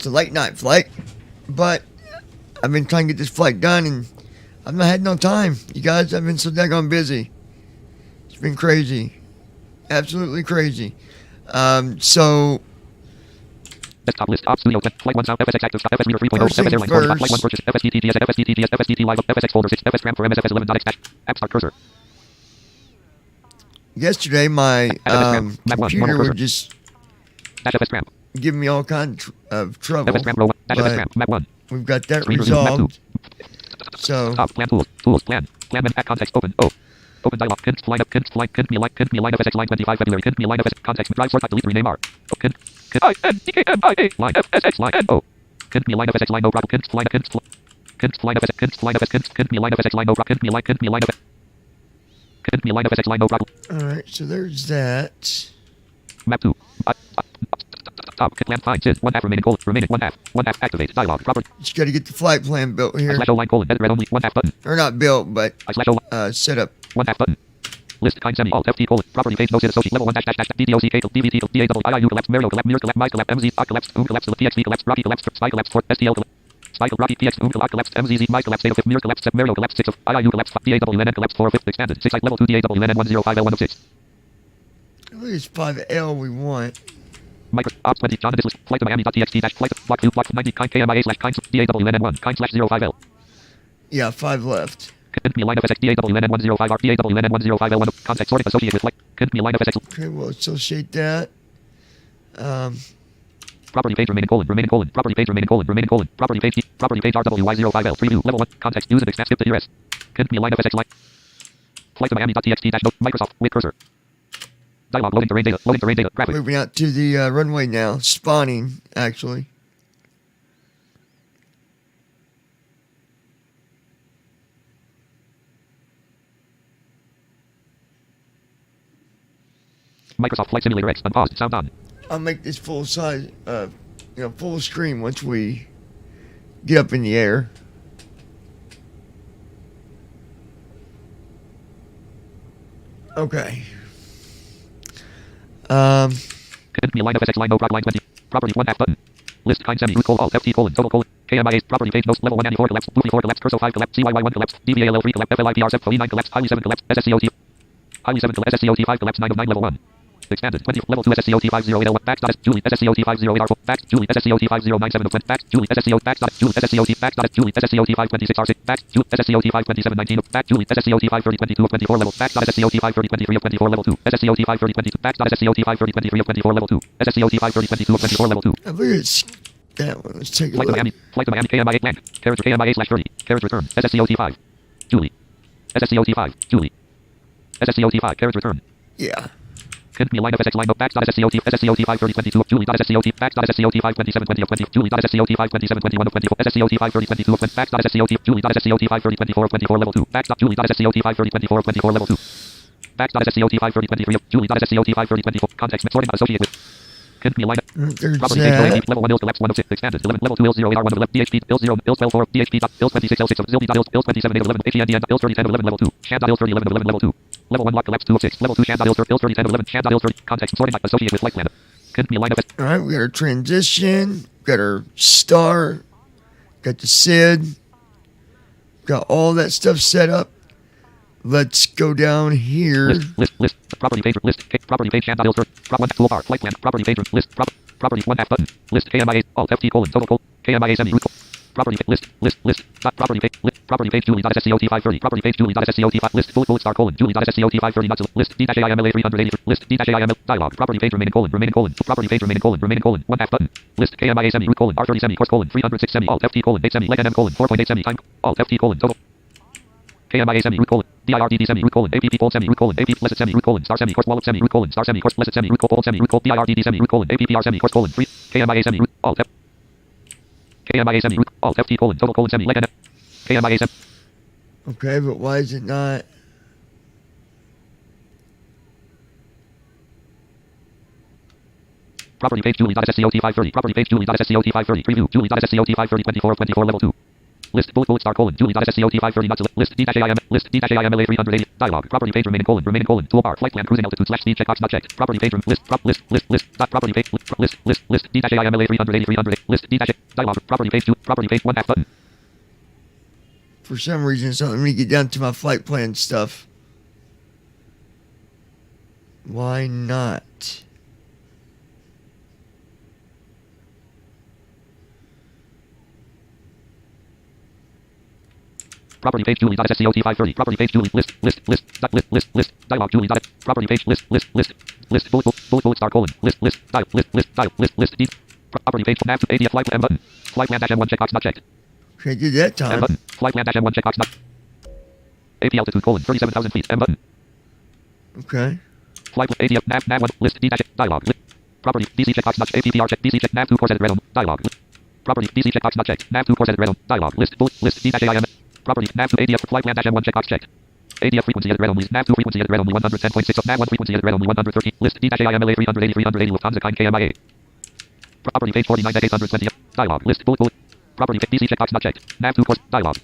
It's a late night flight, but I've been trying to get this flight done, and I've not had no time. You guys, I've been so daggone busy. It's been crazy. Absolutely crazy. So... Desktop list, top studio, flight 1 south, FSX active, FS reader 3.0, FS airline, flight 1 purchase, FSDTS, FSDTS, FSDT live, FSX folder 6, FS cram for MSFS 11.x dash, app start cursor. Yesterday, my computer would just give me all kinds of trouble, but we've got that resolved. So, plan tools, plan pack context open, open dialog, const line, me line, FSX line 25 February, me line, FSX context, drive sort, delete, rename R, I-N-D-K-M-I-A, line, FSX line, N-O, me line, FSX line, no problem, const line, FSX, me line, FSX line, no problem, me line, FSX line, no problem. Alright, so there's that. Map 2. Top, plan find, sys, 1 half remaining, remaining, 1 half, activate, dialog, property. Just gotta get the flight plan built here. /O line, edit red only, 1 half button. Or not built, but set up. 1 half button. List kind semi alt FT property page no sit associate level 1 dash DDOC DVT DAW IIU collapse Mario collapse Mir collapse My collapse MZ collapse collapse TXV collapse Rocky collapse Spy collapse Fort STL collapse Spy Rocky TX collapse MZZ My collapse state of 5 Mir collapse Mario collapse 6 of IIU collapse DAWNN collapse 4 of 5 expanded 6 level 2 DAWNN 105 L106. I think it's 5L we want. Micro ops 20 John this list flight to Miami.txt dash flight block 2 block 90 kind KMIA slash kind DAWNN 1 kind slash 05L. Yeah, 5 left. Me line FSX DAWNN 105 R DAWNN 105 L1 context sorting associated with flight. Me line FSX. Okay, we'll associate that. Property page remaining colon property page remaining colon property page RWY05L preview level 1 context use and expand skip to ERS. Me line FSX line flight to Miami.txt dash note Microsoft with cursor. Dialog loading terrain data graphic. Moving out to the runway now. Spawning actually. Microsoft Flight Simulator X unpaused sound on. I'll make this full size, full screen once we get up in the air. Okay. Me line FSX line no prop line 20 property 1 half button list kind semi root alt FT total KMIA property page notes level 194 collapse Booty 4 collapse cursor 5 collapse CYY 1 collapse DVAL 3 collapse FLIPR 7 9 collapse highly 7 collapse SSCOT highly 7 collapse SSCOT 5 collapse 9 of 9 level 1 expanded 20 level 2 SSCOT 508 L1 back dot Julie SSCOT 508 R4 back Julie SSCOT 5097 of 20 back Julie SSCOT back dot Julie SSCOT back dot Julie SSCOT 526 R6 back Julie SSCOT 527 19 back Julie SSCOT 530 22 of 24 level back dot SSCOT 530 23 of 24 level 2 SSCOT 530 22 back dot SSCOT 530 23 of 24 level 2 SSCOT 530 22 of 24 level 2. I believe it's that one. Let's take a look. Flight to Miami KMIA blank character KMIA slash 30 character return SSCOT 5 Julie SSCOT 5 Julie SSCOT 5 character return. Yeah. Me line FSX line back dot SSCOT 530 22 Julie dot SSCOT back dot SSCOT 527 20 of 20 Julie dot SSCOT 527 21 of 24 SSCOT 530 22 of 20 back dot SSCOT Julie dot SSCOT 530 24 of 24 level 2 back dot Julie dot SSCOT 530 24 of 24 level 2 back dot SSCOT 530 23 of Julie dot SSCOT 530 24 context sorting associated with me line property page level 1 ill collapse 1 of 6 expanded level 2 ill 0 8 R1 of 11 DHP ill 0 ill 12 4 DHP dot ill 26 ill 6 of zildi dot ill 27 8 of 11 HEND ill 30 10 of 11 level 2 shad dot ill 30 11 of 11 level 2 level 1 lock collapse 2 of 6 level 2 shad dot ill 30 10 of 11 shad dot ill 30 context sorting associated with flight plan. Me line Alright, we got our transition, got our star, got the SID, got all that stuff set up. Let's go down here. List property page property page shad dot ill 30 prop 1 toolbar flight plan property page list property 1 half button list KMIA alt FT total KMIA semi root property list dot property page Julie dot SSCOT 530 property page Julie dot SSCOT 5 list bullet star Julie dot SSCOT 530 not list D-AIMLA 380 list D-AIML dialog property page remaining property page remaining 1 half button list KMIA semi root R30 semi course 306 semi alt FT 8 semi leg NM 4.8 semi time alt FT total KMIA semi root DIRDD semi root APP fold semi root AP blessed semi root star semi course wallop semi root star semi course blessed semi root fold semi root DIRDD semi root APPR semi course 3 KMIA semi root alt F KMIA semi root alt FT total semi leg NM KMIA semi. Okay, but why is it not? Property page Julie dot SSCOT 530 property page Julie dot SSCOT 530 preview Julie dot SSCOT 530 24 of 24 level 2 list, bullet star colon, Julie.SCOT 530 not select, list, D-IM, list, D-IMLA 380, dialog, property page remaining colon, toolbar, flight plan cruising altitude slash speed checkbox not checked, property page, list, dot property page, list, D-IMLA 380, list, dialog, property page 2, property page 1 half button. For some reason, so let me get down to my flight plan stuff. Why not? Property page Julie.SCOT 530. Property page Julie. List. Dialog Julie. Property page list. Bullet star colon. List. Property page nav to ADF flight plan button. Flight plan dash M1 checkbox not checked. Okay, did that time. M button. Flight plan dash M1 checkbox not. AP altitude colon 37,000 feet. M button. Okay. Flight ADF nav 1 list D dash dialog. Property DC checkbox not APPR check DC check nav 2 course edit red dialog. Property DC checkbox not checked. Nav 2 course edit red dialog. List D-IM. Property nav to ADF flight plan dash M1 checkbox checked. ADF frequency edit red only. Nav 2 frequency edit red only 110.6 of nav 1 frequency edit red only 113. List D-IMLA 380 Lufthansa kind KMIA. Property page 49 820 dialog. List bullet. Property page DC checkbox not checked. Nav 2 course dialog.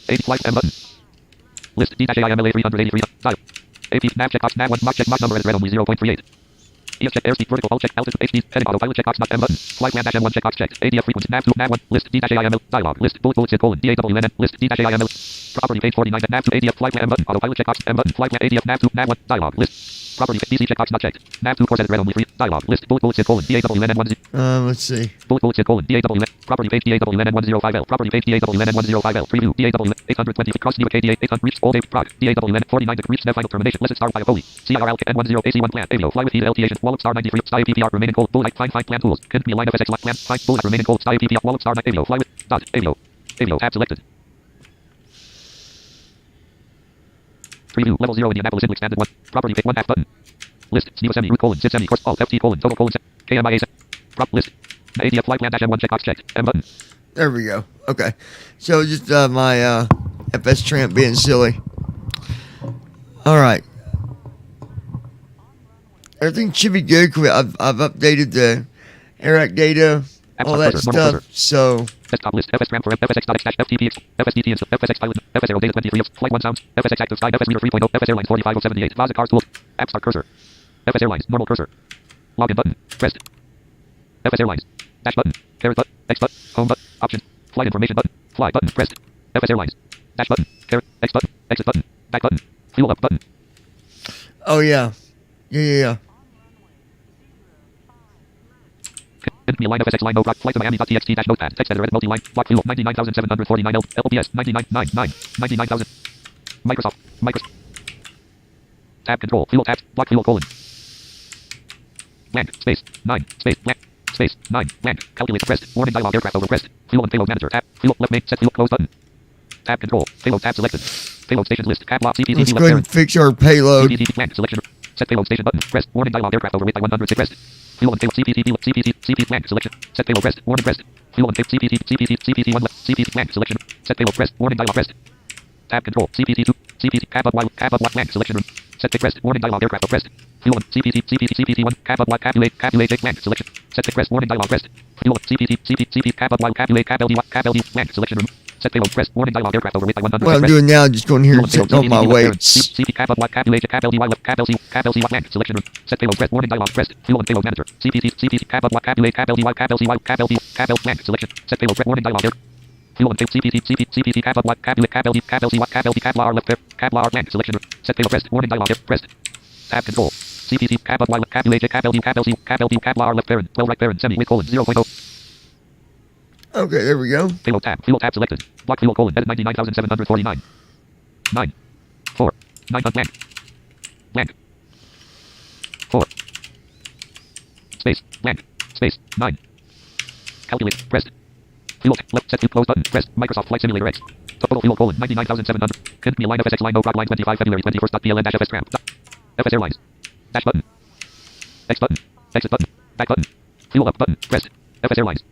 8 flight M button. List D-IMLA 383 dialog. AP nav checkbox nav 1 mark check mark number edit red only 0.38. EF check airspeed vertical all check altitude HD heading autopilot checkbox not M button. Flight plan dash M1 checkbox checked. ADF frequency nav 2 nav 1 list D-IML dialog. List bullet colon DAWN list D-IML. Property page 49 nav 2 ADF flight plan M button autopilot checkbox M button. Flight plan ADF nav 2 nav 1 dialog. List property DC checkbox not checked. Nav 2 course edit red only 3 dialog. List bullet colon DAWN 10. Let's see. Bullet colon DAWN. Property page DAWN 105L. Property page DAWN 105L. Preview DAWN 820 cross New KDA 800 reached all day prod. DAWN 49 degrees nav final termination. List star by a Foley. CRL N10 AC1 plan. Avio fly with heat LT agent. Wallop star 93 star APPR remaining cold. Bullet find plan tools. Can be line FSX plan. Find bullet remaining cold star APPR. Wallop star Avio fly with dot Avio tab selected. Preview level 0 Indianapolis in expanded 1. Property page 1 half button. List Steve semi root colon sit semi course alt FT colon total colon KMIA prop list ADF flight plan dash M1 checkbox checked M button. There we go. Okay. So just my FS Tramp being silly. All right. Everything should be good. I've updated the Iraq data, all that stuff. So desktop list FS Tramp for FSX.X-FTP FSDT FSX pilot FS Aero data 23 flight 1 sounds FSX active sky FS reader 3.0 FS Airlines 45078 Vaza cars tools app start cursor FS Airlines normal cursor login button pressed FS Airlines dash button caret button X button home button option flight information button fly button pressed FS Airlines dash button caret X button exit button back button fuel up button. Oh yeah. Enemy line FSX line no block flight to Miami.txt dash notepad text editor multi-line block fuel 99,749 LPS 99,000 Microsoft tab control fuel tab block fuel colon blank space 9 space blank space 9 blank calculate pressed warning dialog aircraft over pressed fuel and payload manager tab fuel left main set fuel close button tab control payload tab selected payload station list cap block CPC let's go ahead and fix our payload. CPC blank selection set payload station button pressed warning dialog aircraft over weight by 100 pressed fuel and payload CPC blank selection set payload pressed warning pressed fuel and payload CPC 1 left CPC blank selection set payload pressed warning dialog pressed tab control CPC 2 CPC cap up blank selection room set pay pressed warning dialog aircraft pressed fuel and CPC 1 cap up calculate blank selection set pay pressed warning dialog pressed fuel CPC cap up calculate blank selection room set payload pressed warning dialog aircraft over weight by 100 what I'm doing now, just going here and setting all my weights. CPC cap up calculate LC blank selection room set payload pressed warning dialog pressed fuel and payload manager CPC cap up calculate LC blank selection set payload pressed warning dialog aircraft fuel and CPC cap up cap R left cap R blank selection set payload pressed warning dialog pressed tab control CPC cap up calculate cap R left parent well right parent semi with colon 0.0. Okay, there we go. Payload tab fuel tab selected block fuel colon edit 99,749 9 4 9 blank 4 space blank space 9 calculate pressed fuel left set to close button pressed Microsoft Flight Simulator X total fuel colon 99,700 can be line FSX line no prod line 25 February 21st.pln dash FS tramp FS Airlines dash button X button exit button back button fuel up button pressed FS Airlines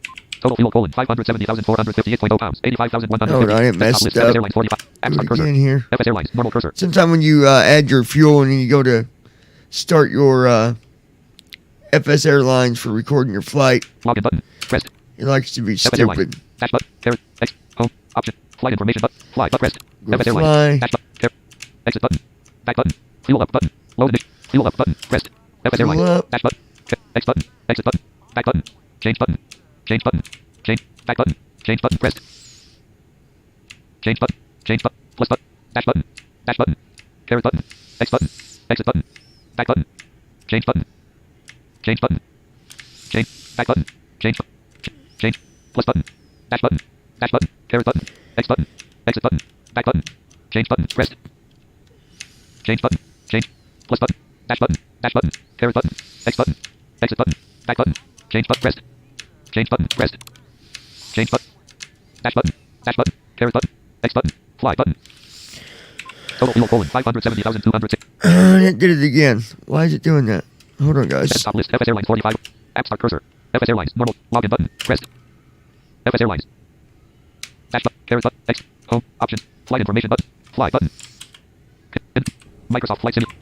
total fuel colon 570,458.0 pounds 85,150 oh, I messed up. FS Airlines 45 app start cursor here. FS Airlines normal cursor Sometime when you add your fuel and then you go to start your FS Airlines for recording your flight, login button pressed it likes to be FS Airlines stupid. dash button caret X home option Flight information button. Fly but pressed. Go FS fly. Airlines. Dash button. Exit button. Back button. Fuel up button. Load ignition. Fuel up button. Pressed. FS Fuel Airlines. up. Dash button. X button. Exit button. Back button. Change button. Change button. Change. Back button. Change button. Pressed. Change button. Change button. Plus button. Dash button. Dash button. Caret button. X button. Exit button. Back button. Change button. Change button. Change. Back button. Change. Change. Plus button. Dash button. Dash button. Caret button. X button. Exit button. Back button. Change button. Pressed. Change button. Change. Plus button. Dash button. Dash button. Caret button. X button. Exit button. Back button. Change button. Pressed. Change button. Pressed. Change button. Dash button. Dash button. Caret button. X button. Fly button. Total fuel colon 570,206. It did it again. Why is it doing that? Hold on, guys. Stop list. FS Airlines 45. App start cursor. FS Airlines. Normal. Login button. Pressed. FS Airlines. Dash button. Caret button. X. Home. Option. Flight information button. Fly button. Microsoft Flight Simulator.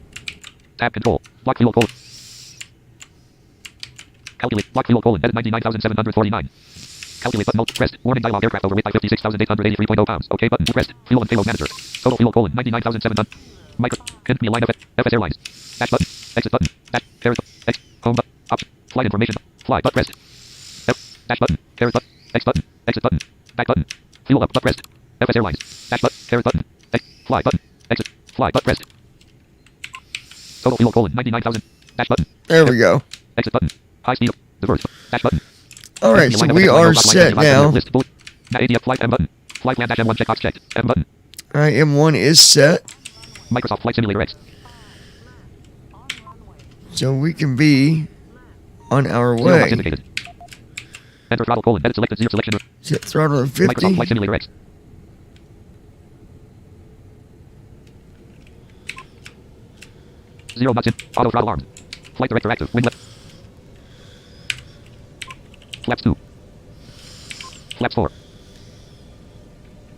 Tab control. Block fuel colon. Calculate. Block fuel colon. Edit 99,749. Calculate button. Pressed. Warning dialog. Aircraft overweight by 56,883.0 pounds. OK button. Pressed. Fuel and payload manager. Total fuel colon 99,700. Micro. Can be a line of FS Airlines. Dash button. Exit button. Dash. Caret button. X. Home button. Option. Flight information. Fly but pressed. F. Dash button. Caret button. X button. Exit button. Back button. Fuel up but pressed. FS Airlines. Dash button. Caret button. X. Fly button. Exit. Fly but pressed. Total fuel colon 99,000. Dash button. There we go. Exit button. High speed. Diverse. Dash button. All right, so we are set now. List bullet. ADF flight M button. Flight plan dash M1 checkbox checked. M button. All right, M1 is set. Microsoft Flight Simulator X. So we can be on our Zero box way. indicated. Enter throttle colon. Edit selected zero selection. Set throttle to Microsoft 50. Flight Simulator X. Zero box in. Auto throttle armed. Flight director active. Wing left. Flaps 2. Flaps 4.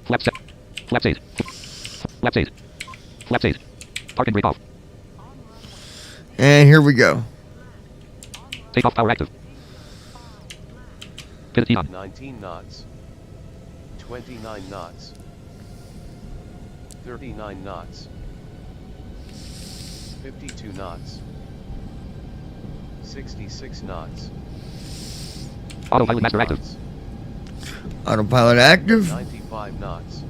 Flaps 7. Flaps 8. Flaps 8. Flaps 8. Parking brake off. And here we go. Takeoff power active. Pivot T on. 19 knots. 29 knots. 39 knots. 52 knots. 66 knots. Autopilot master active. Autopilot active. 95 knots.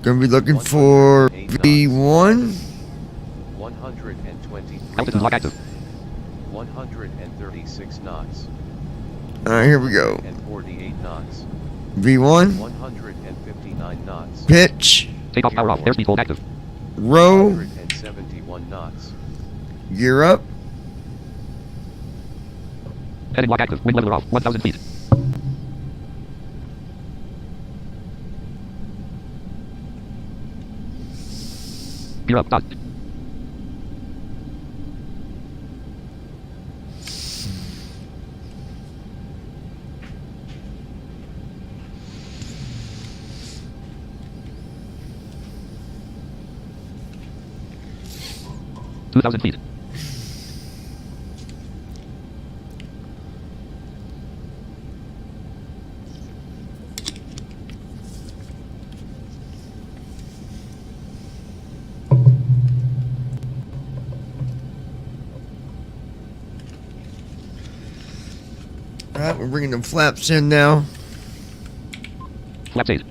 Gonna be looking for V1. 123 Altitude lock active. 136 knots. All right, here we go. And 48 knots. V1. 159 knots. Pitch. Takeoff power off. Airspeed hold active. Row. 171 knots. Gear up. Heading lock active. Wind leveler off. 1,000 feet. Gear up. Dot. $2,000 feet. All right, we're bringing the flaps in now. Flaps 8.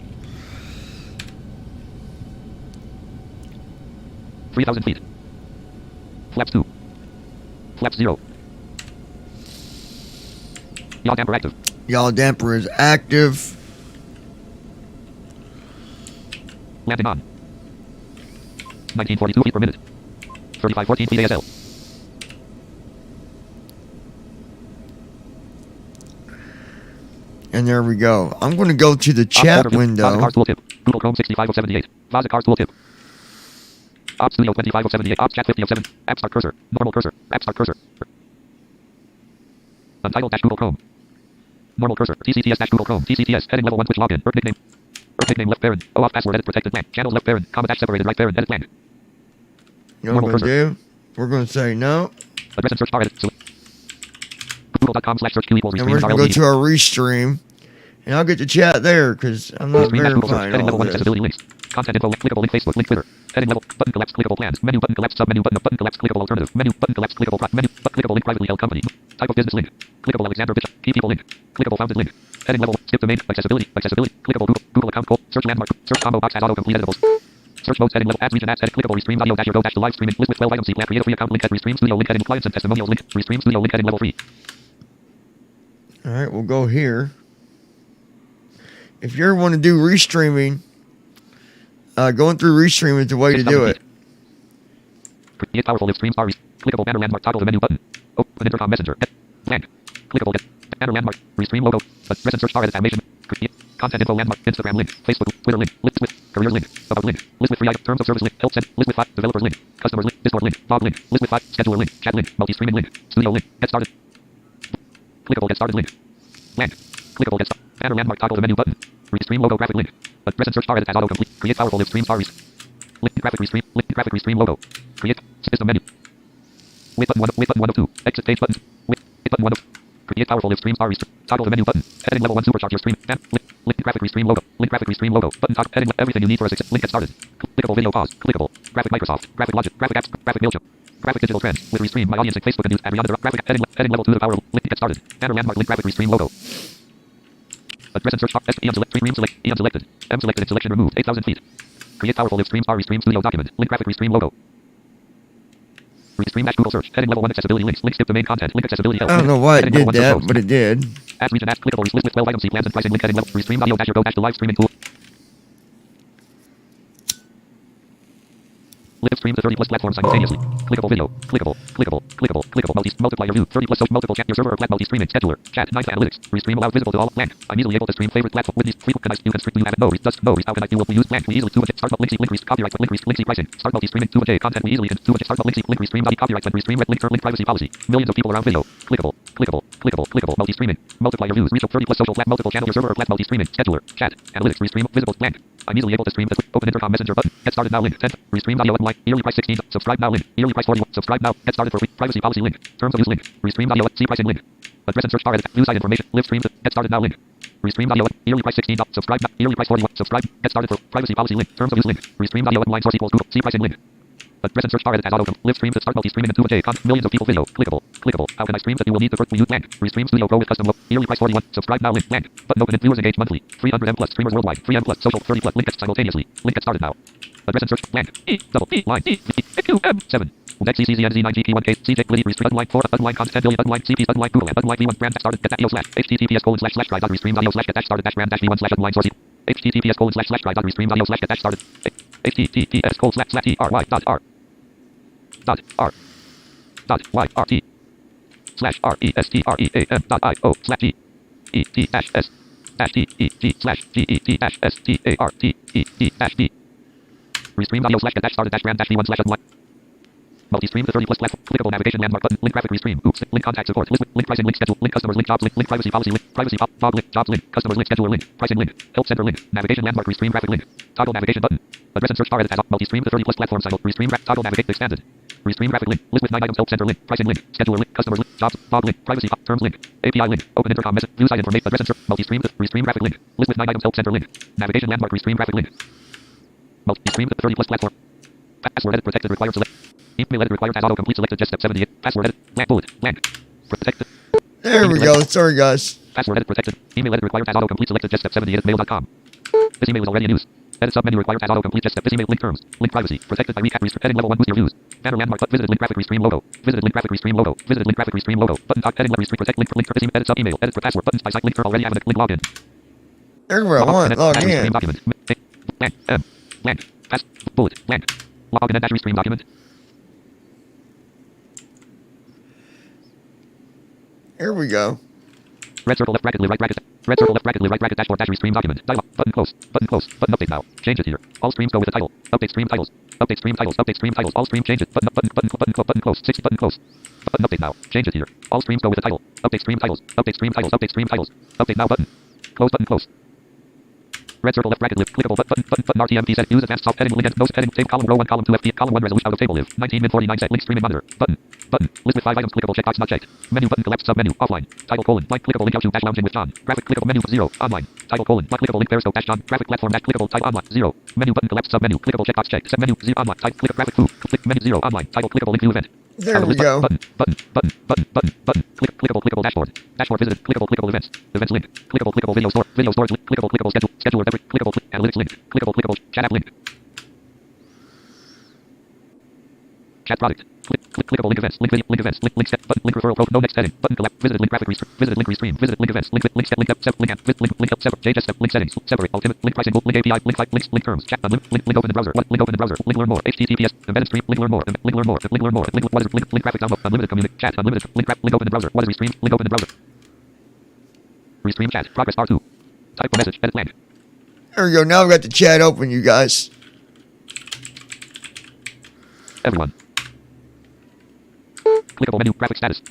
3,000 feet. Flaps 2. Flaps 0. Yaw damper active. Yaw damper is active. Landing on. 1942 feet per minute. 3514 feet ASL. And there we go. I'm going to go to the chat window. Vaza Cars Tooltip. Google Chrome 65 of 78. Vaza Cars Tooltip. Ops Studio 25 of 78. Ops Chat 50 of 7. App Start Cursor. Normal Cursor. App Start Cursor. Untitled dash Google Chrome. Normal Cursor. TCTS dash Google Chrome. TCTS. Heading level 1 switch login. Nickname. Nickname left parent. OAuth password edit protected blank. Channels left parent. Comma dash separated right parent. Edit blank. You know what Normal we're going to do? We're going to say no. Address and search bar edit. Google.com/search Q equals And we're restream going to go to our restream. And I'll get the chat there because I'm not Restream Google search. verifying Heading all level 1 this. accessibility links. Content info. Clickable link Facebook. Link Twitter. Heading level. Button collapse. Clickable plans. Menu button collapse. Submenu button. Button collapse. Clickable alternative. Menu button collapse. Clickable menu. Clickable link privately held company. Type of business link. Clickable Alexander Bishop. Key people link. Clickable founded link. Heading level. Skip domain. Accessibility. Accessibility. Clickable Google account code. Search landmark. Search combo box has autocomplete editables. Search modes heading level ads region ads edit clickable restream audio dash your go dash to live streaming list with 12 items. See plan create a free account link at restream studio link heading clients and testimonials link restream studio link heading level 3. All right, we'll go here. If you ever want to do restreaming, going through restream is the way to do it. Create powerful live stream stars. Clickable banner landmark toggle the menu button. Open intercom messenger. Blank. Clickable get banner landmark. Restream logo. Present search bar edit animation. Create content info landmark. Instagram link. Facebook. Twitter link. List with careers link. About link. List with free items. Terms of service link. Help send. List with 5. Developers link. Customers link. Discord link. Blog link. List with 5. Scheduler link. Chat link. Multi-streaming link. Studio link. Get started. Clickable get started link. Blank. Clickable get started. Banner landmark toggle the menu button. Restream logo graphic link. Present search bar edit as autocomplete. Create powerful live stream stories. Link graphic restream. Link graphic restream logo. Create system menu. Wait button 1 of 2. Exit page button. Wait button 1 of. Create powerful live stream stories. Toggle the menu button. Heading level 1 supercharge your stream. Link graphic restream logo. Link graphic restream logo. Button toggle heading everything you need for a success. Link get started. Clickable video pause. Clickable. Graphic Microsoft. Graphic Logic. Graphic apps. Graphic MailChimp. Graphic digital trends with restream my audience and Facebook and news Adriana graphic heading level 2 the power link get started. Banner landmark link graphic restream logo. Present search bar SE unselect stream select E unselected. M selected and selection removed 8,000 feet. Create powerful live stream star restream studio document. Link graphic restream logo. Restream dash Google search. Heading level 1 accessibility links. Link skip domain content. Link accessibility help. I don't know why it Heading did level 1 that, post. but it did. Ads region ads clickable list with 12 items. See plans and pricing link heading level. Restream audio dash your go dash to live streaming tool. Live stream to 30 plus platforms simultaneously. Clickable video. Clickable. Multiply your view. 30 plus multiple chat. Your server or multi-streaming. Scheduler. Chat. Nice analytics. Restream allowed visible to all. Blank. I'm easily able to stream favorite platform with these frequent connect. You can stream. You have no. Does no. How can I do what we use? Blank. We easily 2 start link copyright link pricing. Start multi-streaming 2 content. We easily can 2 start link restream copyright and restream link link privacy policy. Millions of people around video. Clickable. Multi-streaming. Multiply your views. Reach 30 plus social multiple channel. Your server or multi-streaming. Scheduler. Chat. Analytics. Restream visible. Blank. I'm easily able to stream. Open intercom messenger button. Get started now link. 10. Restream audio button like yearly price 16. Subscribe now link. Yearly price 41. Subscribe now. Get started for free. Privacy policy link. Terms of use link. Restream audio. See pricing link. Address and search bar edit. View site information. Live stream. Get started now link. Restream audio. Yearly price 16. Subscribe. Yearly price 41. Subscribe. Get started for privacy policy link. Terms of use link. Restream audio. Line source equals Google. See pricing link. Address and search bar edit as auto. Live stream to start multi-streaming and 2 millions of people video. Clickable. How can I stream that you will need the first use blank. Restream Studio Pro with custom logo. Yearly price 41. Subscribe now link blank. Button open and viewers engage monthly. 300 M plus streamers worldwide. 3 M plus social 30 plus link simultaneously. Link get started now. Address and search blank. line Q M 7. Next CCZNZ 9GP1K CJ Liddy Restream Unline 4 Unline Content Billion Unline CP Unline Google Unline V1 brand started get that // https:// drive restream audio / get that started dash brand dash V1 / unline source https:// drive restream audio / get that started https:// r//t/ret/ret/get-st-art-t/st-art-t/st-art-t Restream audio / get that started dash brand dash V1 / unline multi-stream to 30 plus platform. Clickable navigation landmark button. Link graphic restream. Oops. Link contact support. Link pricing. Link schedule. Link customers. Link jobs. Link privacy policy. Link privacy blog. Link jobs. Link customers. Link scheduler. Link pricing. Link help center. Link navigation landmark. Restream graphic. Link toggle navigation button. Address and search bar edit as multi-stream to 30 plus platform. Restream toggle navigate expanded. Restream graphic link. List with 9 items. Help center. Link pricing. Link scheduler. Link customers. Link jobs. Blog. Link privacy terms. Link API link. Open intercom message. View site information. Address and search. Multi-stream. Restream graphic link. List with 9 items. Help center. Link navigation landmark. Restream graphic link. Multi-stream to 30 plus platform. Password edit protected required select. Email edit required as autocomplete selected just step 78. Password edit blank bullet blank protected. There we go. Sorry, guys. Password edit protected. Email edit required as autocomplete selected just step 78 mail.com. This email is already in use. Edit submenu required as autocomplete just step. This email link terms. Link privacy. Protected by recap restream. Heading level 1 boost your views. Banner landmark but visited link graphic restream logo. Visited link graphic restream logo. Visited link graphic restream logo. Button talk heading restream protect link this email edit sub email edit for password buttons by site link term already have a link login. Everywhere I want. Log in. Document. Blank M blank pass bullet blank login and dash restream document. Here we go. Red circle left bracket right bracket. Red circle left bracket right bracket dashboard dash restream document. Dialog button close. Button close. Button update now. Change it here. All streams go with the title. Update stream titles. Update stream titles. Update stream titles. All stream change it. Button close. 60 button close. Button update now. Change it here. All streams go with the title. Update stream titles. Update stream titles. Update stream titles. Update now button. Close button close. Red circle left bracket live. Clickable button RTMP set. Use advanced soft heading link nose heading table column row 1 column 2 FD column 1 resolution out of table live. 19 min 49 set link streaming monitor. Button list with 5 items clickable checkbox not checked. Menu button collapsed submenu offline. Title colon blank clickable link YouTube dash lounging with John. Graphic clickable menu 0 online. Title colon blank clickable link periscope dash John. Graphic platform dash clickable type online 0. Menu button collapsed submenu clickable checkbox checked. Set menu 0 online. Type click graphic food. Click menu 0 online. Title clickable link view event. There we go. Button. Clickable dashboard. Dashboard visited. Clickable events. Events link. Clickable video store. Video storage link. Clickable schedule. Scheduler every. Clickable analytics link. Clickable chat app link. Chat product. Clickable link events. Link video. Link events. Link set. Button. Link referral pro. No next heading. Button collapse. Visited link graphic restream. Visited link restream. Visited link events. Link step. Link up. Link app. Link help. Separate. JS step. Link settings. Separate. Ultimate. Link pricing. Link API. Link type. Link terms. Chat. Link open in browser. Link open in browser. Link learn more. HTTPS. Embedded stream. Link learn more. Link learn more. Link learn more. Link what is link graphic download. Unlimited community. Chat. Unlimited. Link open in browser. What is restream? Link open in browser. Restream chat. Progress R2. Type a message. Edit blank. There we go. Now I've got the chat open, you guys. Everyone. Clickable menu. Graphic status.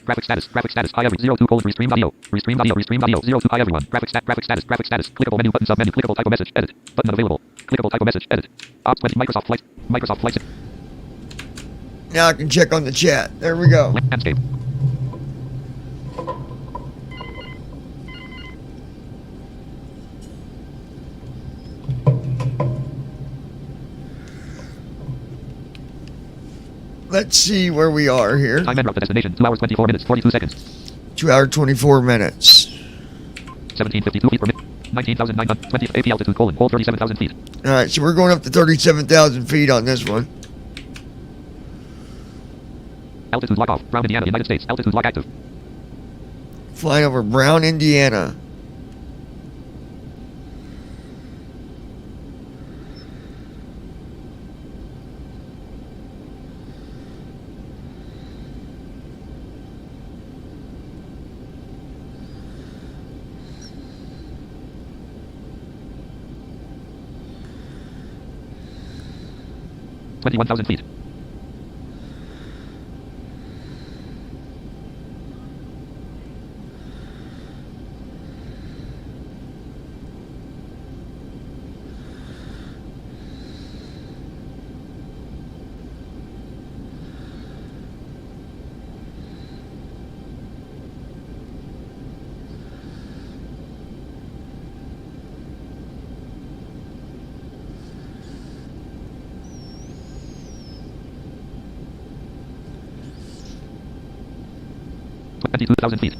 Hi every 02 colon restream audio. Restream audio 02 hi everyone. Graphic status. Clickable menu button submenu. Clickable type of message. Edit. Button unavailable. Clickable type of message. Edit. Op 20 Microsoft Flight. Now I can check on the chat. There we go. Landscape. Let's see where we are here. Time and route to destination 2 hours 24 minutes 42 seconds. 2 hours 24 minutes. 1752 feet per minute. 19,920 AP altitude colon. Hold 37,000 feet. Alright, so we're going up to 37,000 feet on this one. Altitude lock off. Brown, Indiana, United States. Altitude lock active. Flying over Brown, Indiana. $21,000 feet. $22,000 feet.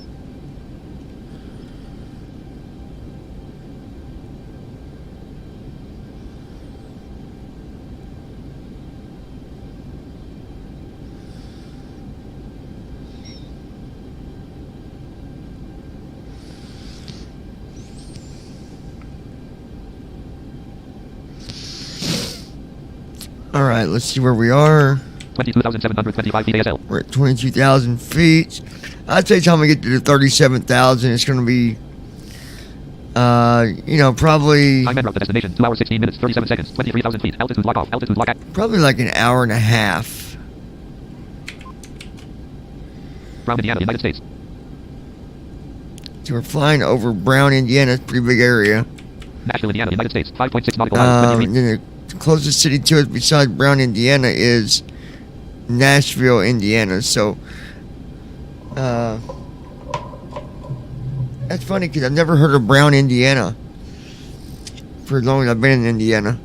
All right, let's see where we are. 22,725 feet ASL. We're at 22,000 feet. I'd say time we get to the 37,000, it's going to be, probably Time and route to destination 2 hours 16 minutes 37 seconds. 23,000 feet. Altitude lock off. Altitude lock active. probably like an hour and a half. Brown, Indiana, United States. So we're flying over Brown, Indiana. It's a pretty big area. Nashville, Indiana, United States. 5.6 nautical miles. 20 feet. Then the closest city to us besides Brown, Indiana is Nashville, Indiana. So, that's funny because I've never heard of Brown, Indiana for as long as I've been in Indiana.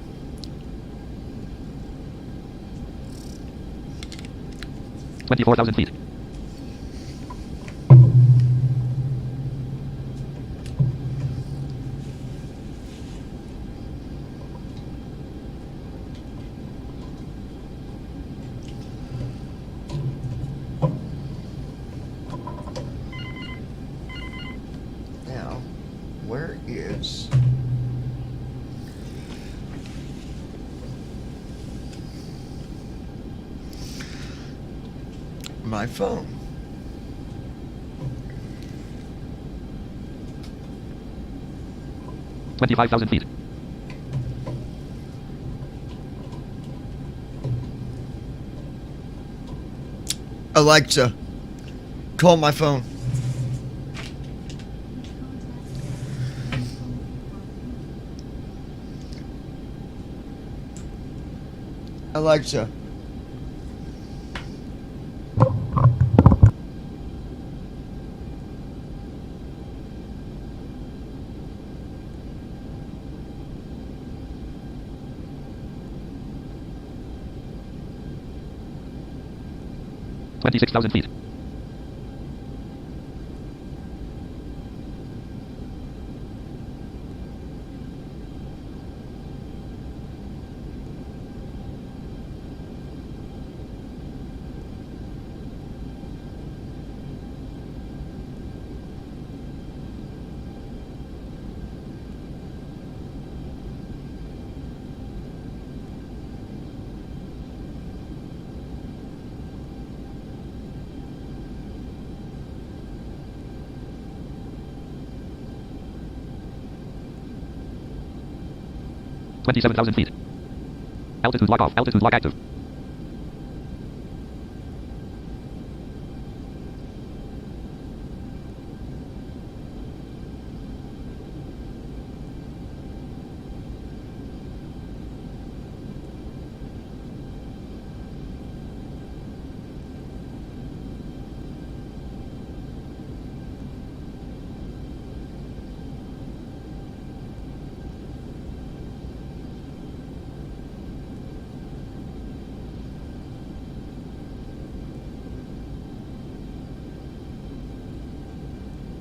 $24,000 feet. Now, where is my phone? $25,000 feet. Alexa, call my phone. Alexa, $26,000 feet. $27,000 feet. Altitude lock off. Altitude lock active.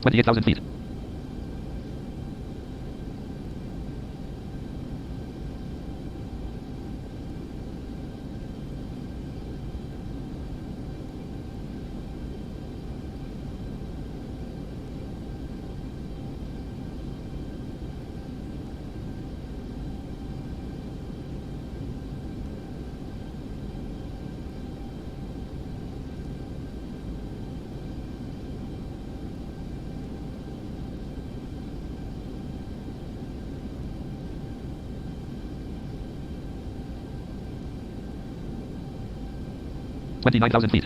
$28,000 feet. $29,000 feet.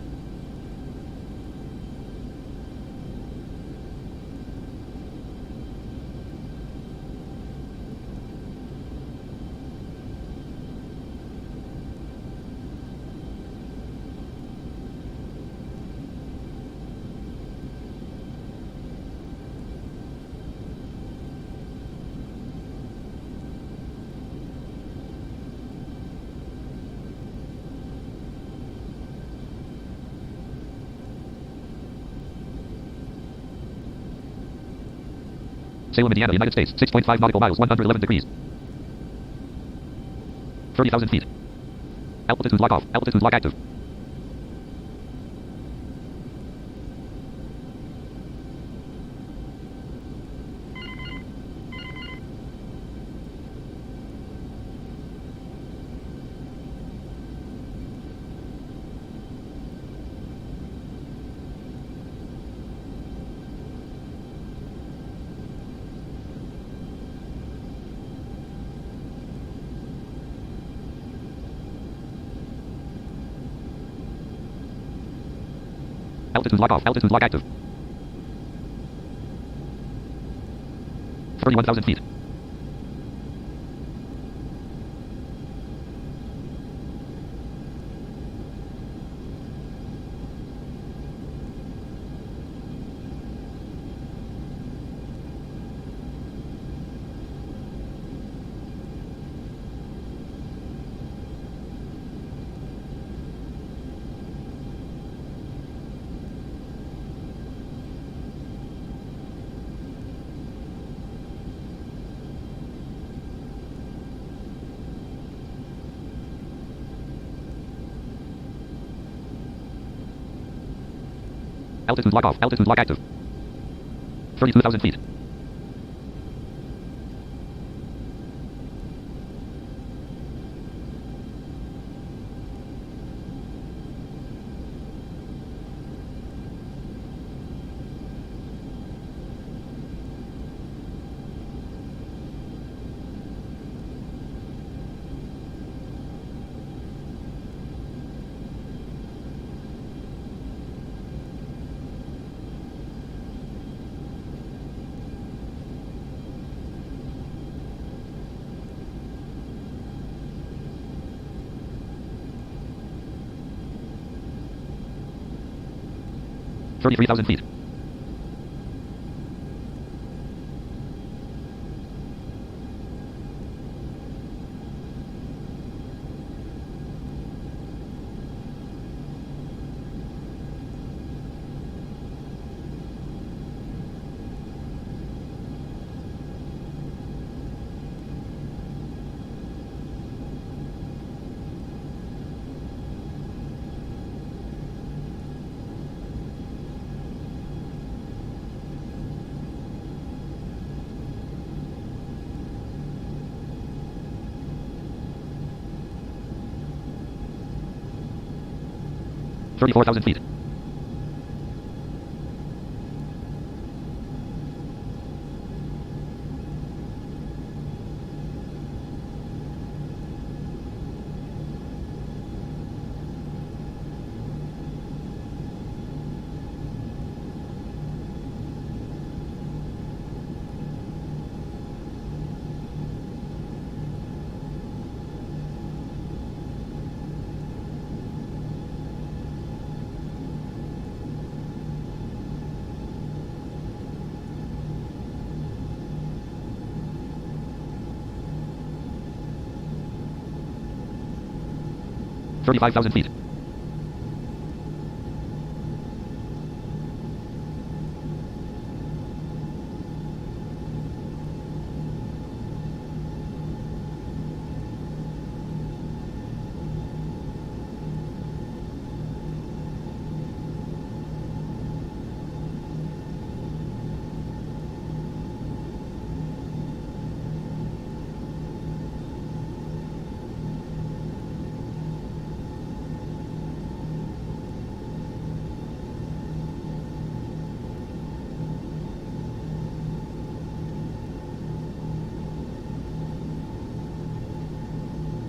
Salem, Indiana, United States. 6.5 nautical miles, 111 degrees. 30,000 feet. Altitude lock off. Altitude lock active. Altitude lock off. Altitude lock active. 31,000 feet. Altitude lock off. Altitude lock active. 32,000 feet. 33,000 feet. $34,000 feet. $35,000 feet.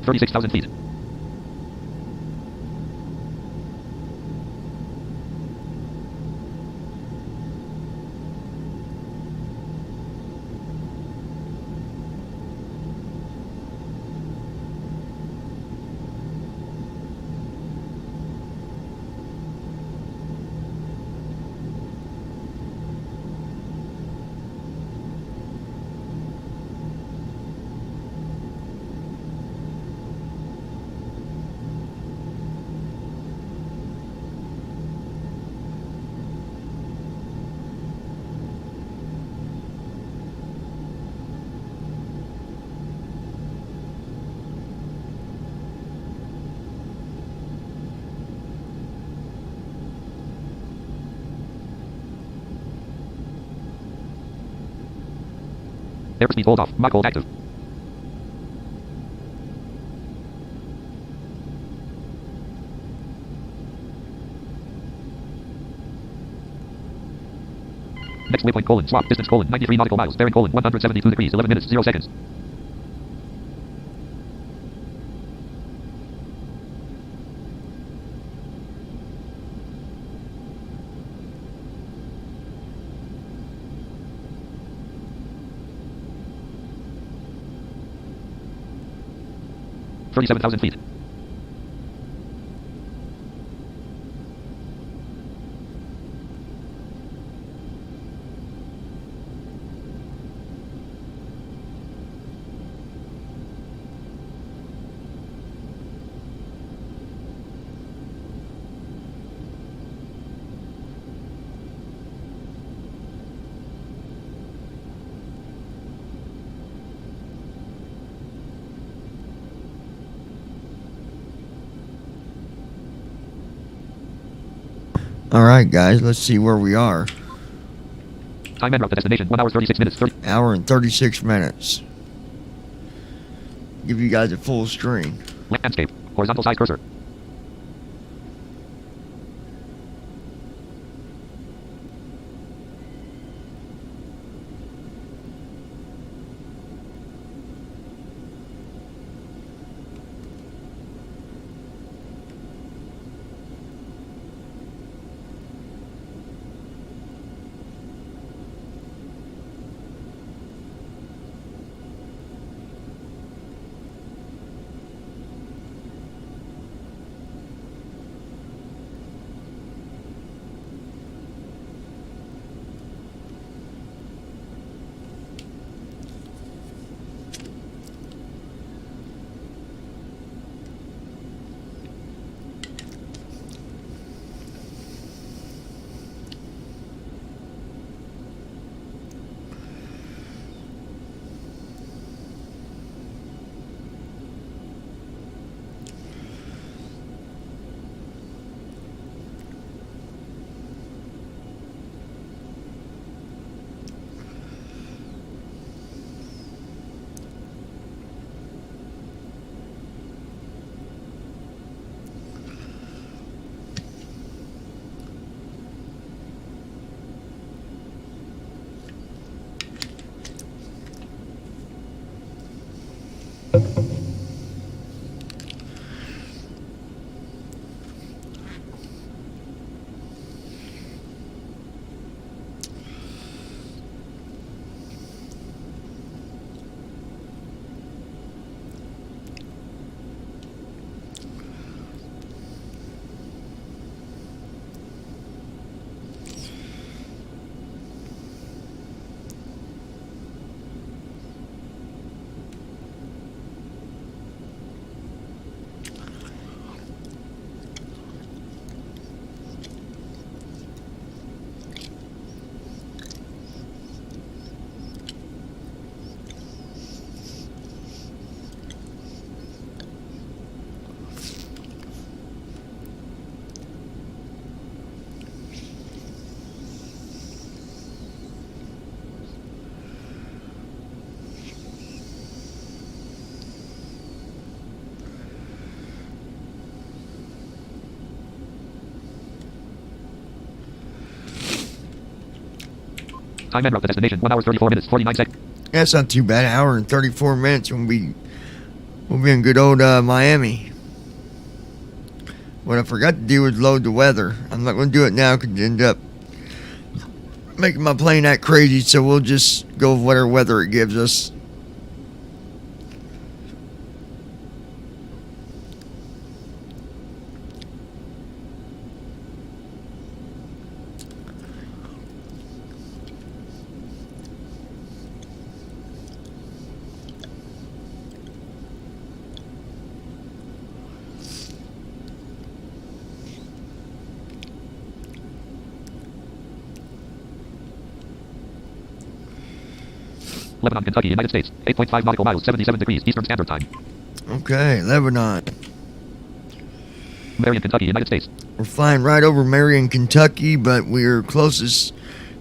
$36,000 feet. Airspeed hold off. Mach hold active. Next waypoint colon swap distance colon 93 nautical miles bearing colon 172 degrees 11 minutes 0 seconds. $37,000 feet. Alright, guys, let's see where we are. Time and route to destination 1 hour 36 minutes. Hour and 36 minutes. Give you guys a full screen. Landscape. Horizontal size cursor. Time en route to destination 1 hour 34 minutes 49 seconds. That's not too bad. An hour and 34 minutes when we'll be in good old Miami. What I forgot to do was load the weather. I'm not going to do it now because it end up making my plane act crazy. So we'll just go with whatever weather it gives us. Lebanon, Kentucky, United States. 8.5 nautical miles, 77 degrees Eastern Standard Time. Okay, Lebanon. Marion, Kentucky, United States. We're flying right over Marion, Kentucky, but we're closest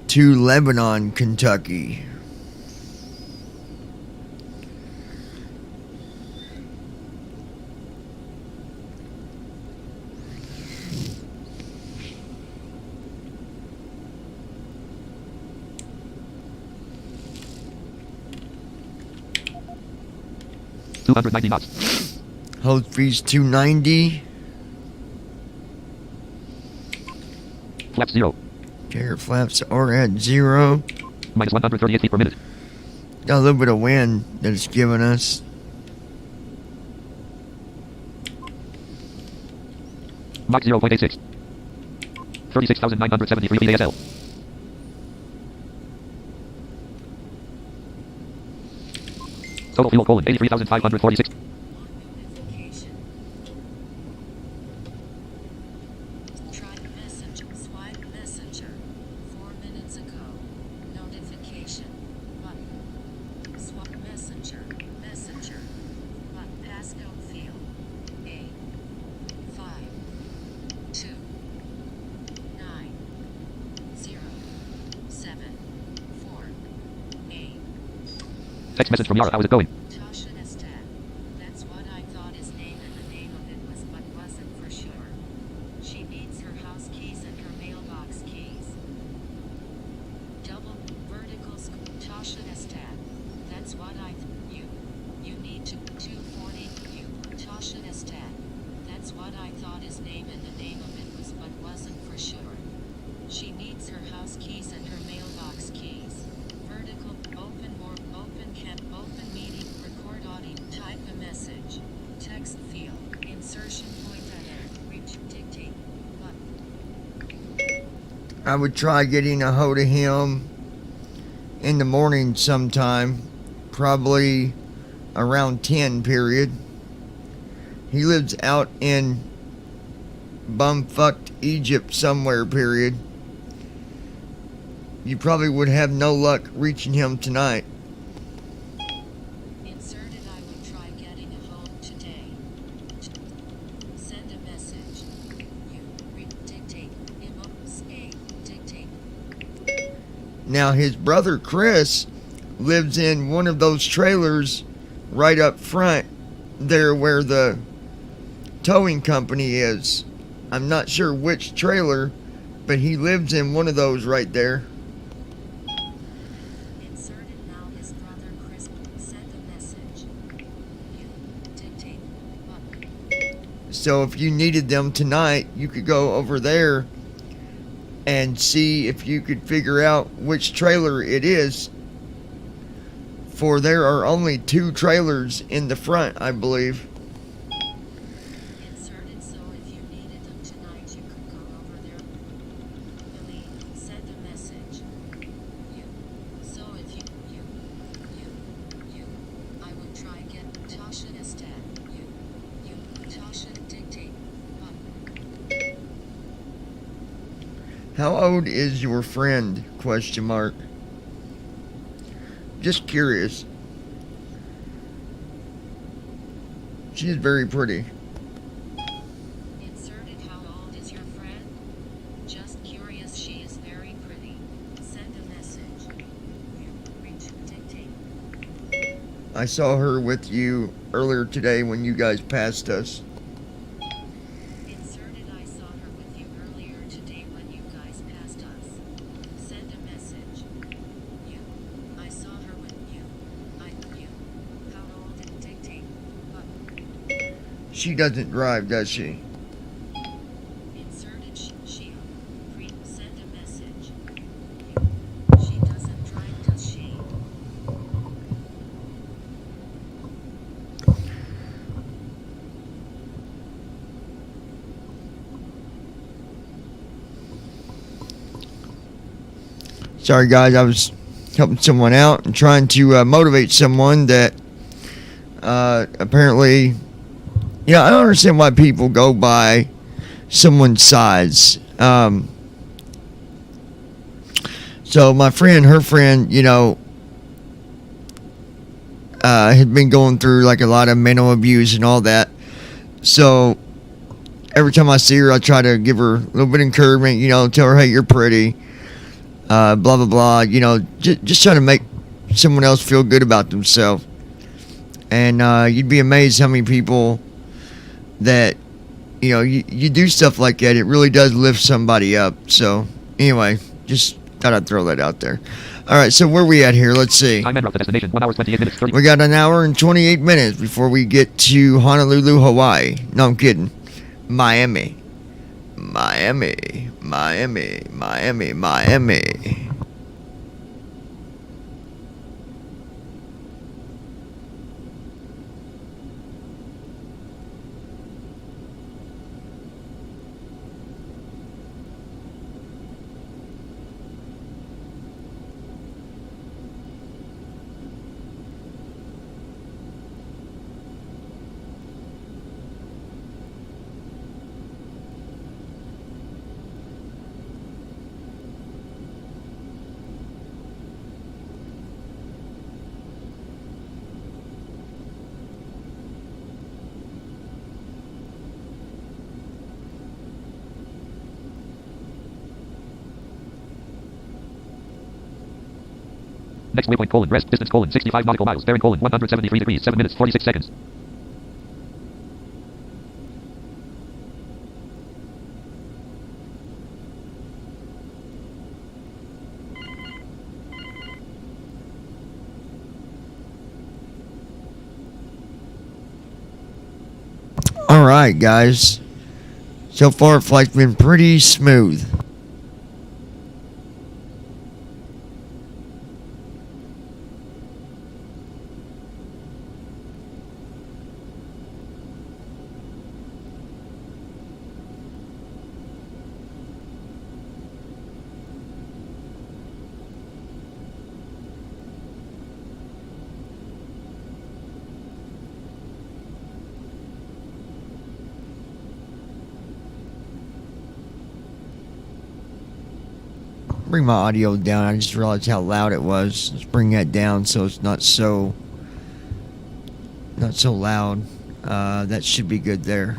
to Lebanon, Kentucky. $290 knots. Hold speed's 290. Flaps 0. Carrier flaps are at 0. Minus 138 feet per minute. Got a little bit of wind that it's giving us. Mach 0.86. 36,973 feet ASL. Total fuel colon 83,546. Tried messenger, swipe messenger. 4 minutes ago. Notification. Button. Swap messenger. Messenger. Button. Passcode field. 8 5 2 9 0 7 4 8. Text message from Yara. How is it going? Tasha Estat. That's what I thought his name and the name of it was, but wasn't for sure. She needs her house keys and her mailbox keys. Double vertical Tasha Estat. That's what you need to 240 you. Tasha Estat. That's what I thought his name and the name of it was, but wasn't for sure. She needs her house keys and her mailbox keys. Vertical open more open can open meeting record audio type a message text field insertion point header reach dictate button. I would try getting a hold of him in the morning sometime, probably around 10 period. He lives out in bumfucked Egypt somewhere period. You probably would have no luck reaching him tonight. Inserted I would try getting a hold today. Send a message. You dictate dictate. Now his brother Chris lives in one of those trailers right up front there where the towing company is. I'm not sure which trailer, but he lives in one of those right there. Inserted now his brother Chris. Send a message. You dictate button. So if you needed them tonight, you could go over there and see if you could figure out which trailer it is. For there are only 2 trailers in the front, I believe. Inserted so if you needed them tonight you could go over there. Billy, send a message. You. So if you I would try get Tasha Estat. You Tasha dictate button. How old is your friend? Question mark. Just curious. She is very pretty. Inserted how old is your friend? Just curious she is very pretty. Send a message. You reach dictate. I saw her with you earlier today when you guys passed us. Inserted I saw her with you earlier today when you guys passed us. Send a message. She doesn't drive, does she? Inserted shield. Send a message. She doesn't drive, does she? Sorry, guys. I was helping someone out and trying to motivate someone that apparently, I don't understand why people go by someone's size. So my friend, her friend, had been going through like a lot of mental abuse and all that. So every time I see her, I try to give her a little bit of encouragement, tell her, hey, you're pretty, blah, blah, blah, just trying to make someone else feel good about themselves. And you'd be amazed how many people that, you do stuff like that. It really does lift somebody up. So anyway, just thought I'd throw that out there. All right, so where we at here? Let's see. Time and route to destination, 1 hour, 28 minutes, 30. We got an hour and 28 minutes before we get to Honolulu, Hawaii. No, I'm kidding. Miami. Miami. Miami. Miami. Miami. Next waypoint, rest, distance, 65 nautical miles, bearing, 173 degrees, 7 minutes, 46 seconds. All right, guys. So far, flight's been pretty smooth. Bring my audio down. I just realized how loud it was. Let's bring that down so it's not so loud. That should be good there.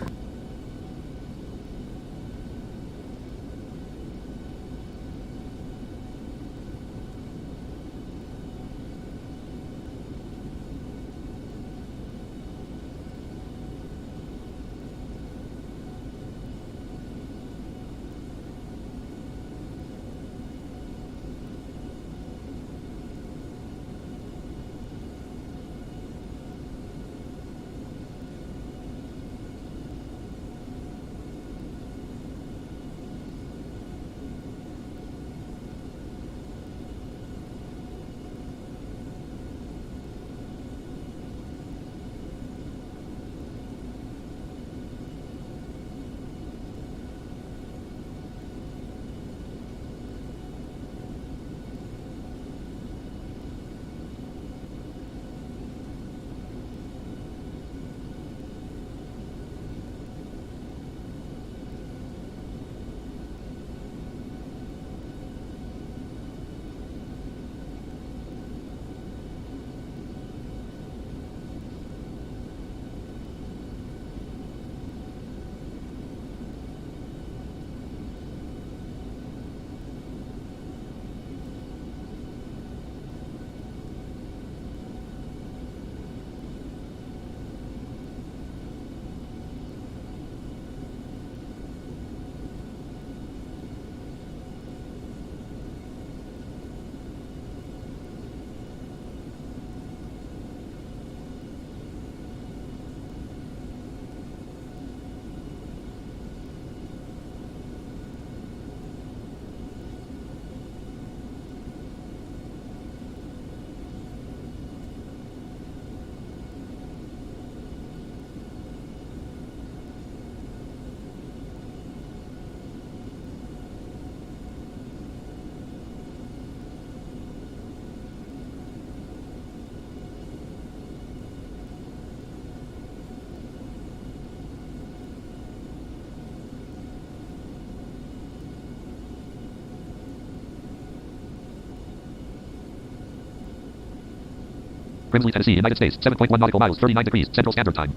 Grimsley, Tennessee, United States. 7.1 nautical miles, 39 degrees, Central Standard Time.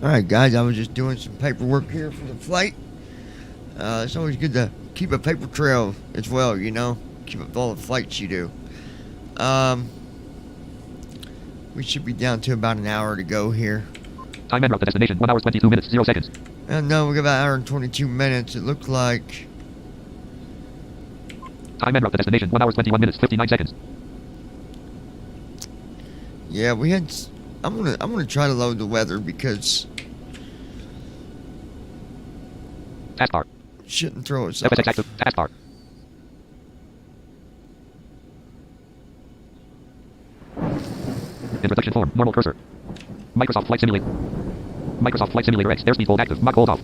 Alright guys, I was just doing some paperwork here for the flight. It's always good to keep a paper trail as well, you know. Keep up all the flights you do. We should be down to about an hour to go here. Time en route to destination, 1 hour 22 minutes, 0 seconds. No, we got about an hour and 22 minutes. It looked like... Time en route to destination, 1 hour 21 minutes, 59 seconds. Yeah, we had... I'm gonna try to load the weather because... Taskbar. Shouldn't throw us off. FSX active. Taskbar. Introduction form. Normal cursor. Microsoft Flight Simulator. Microsoft Flight Simulator X. Airspeed hold active. Mach hold off.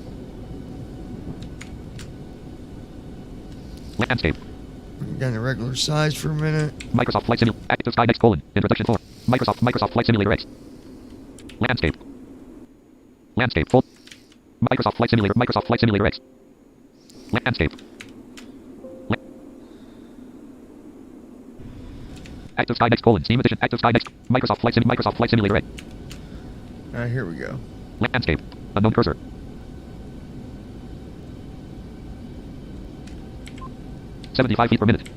Landscape. Bring down the regular size for a minute. Microsoft Flight Simulator. Active Sky Next colon. Introduction form. Microsoft Flight Simulator X. Landscape. Landscape full. Microsoft Flight Simulator X. Landscape. Active Sky Next colon. Steam edition. Active Sky Next. Microsoft Flight Simulator X. Alright, here we go. Landscape. Unknown cursor. -75 feet per minute.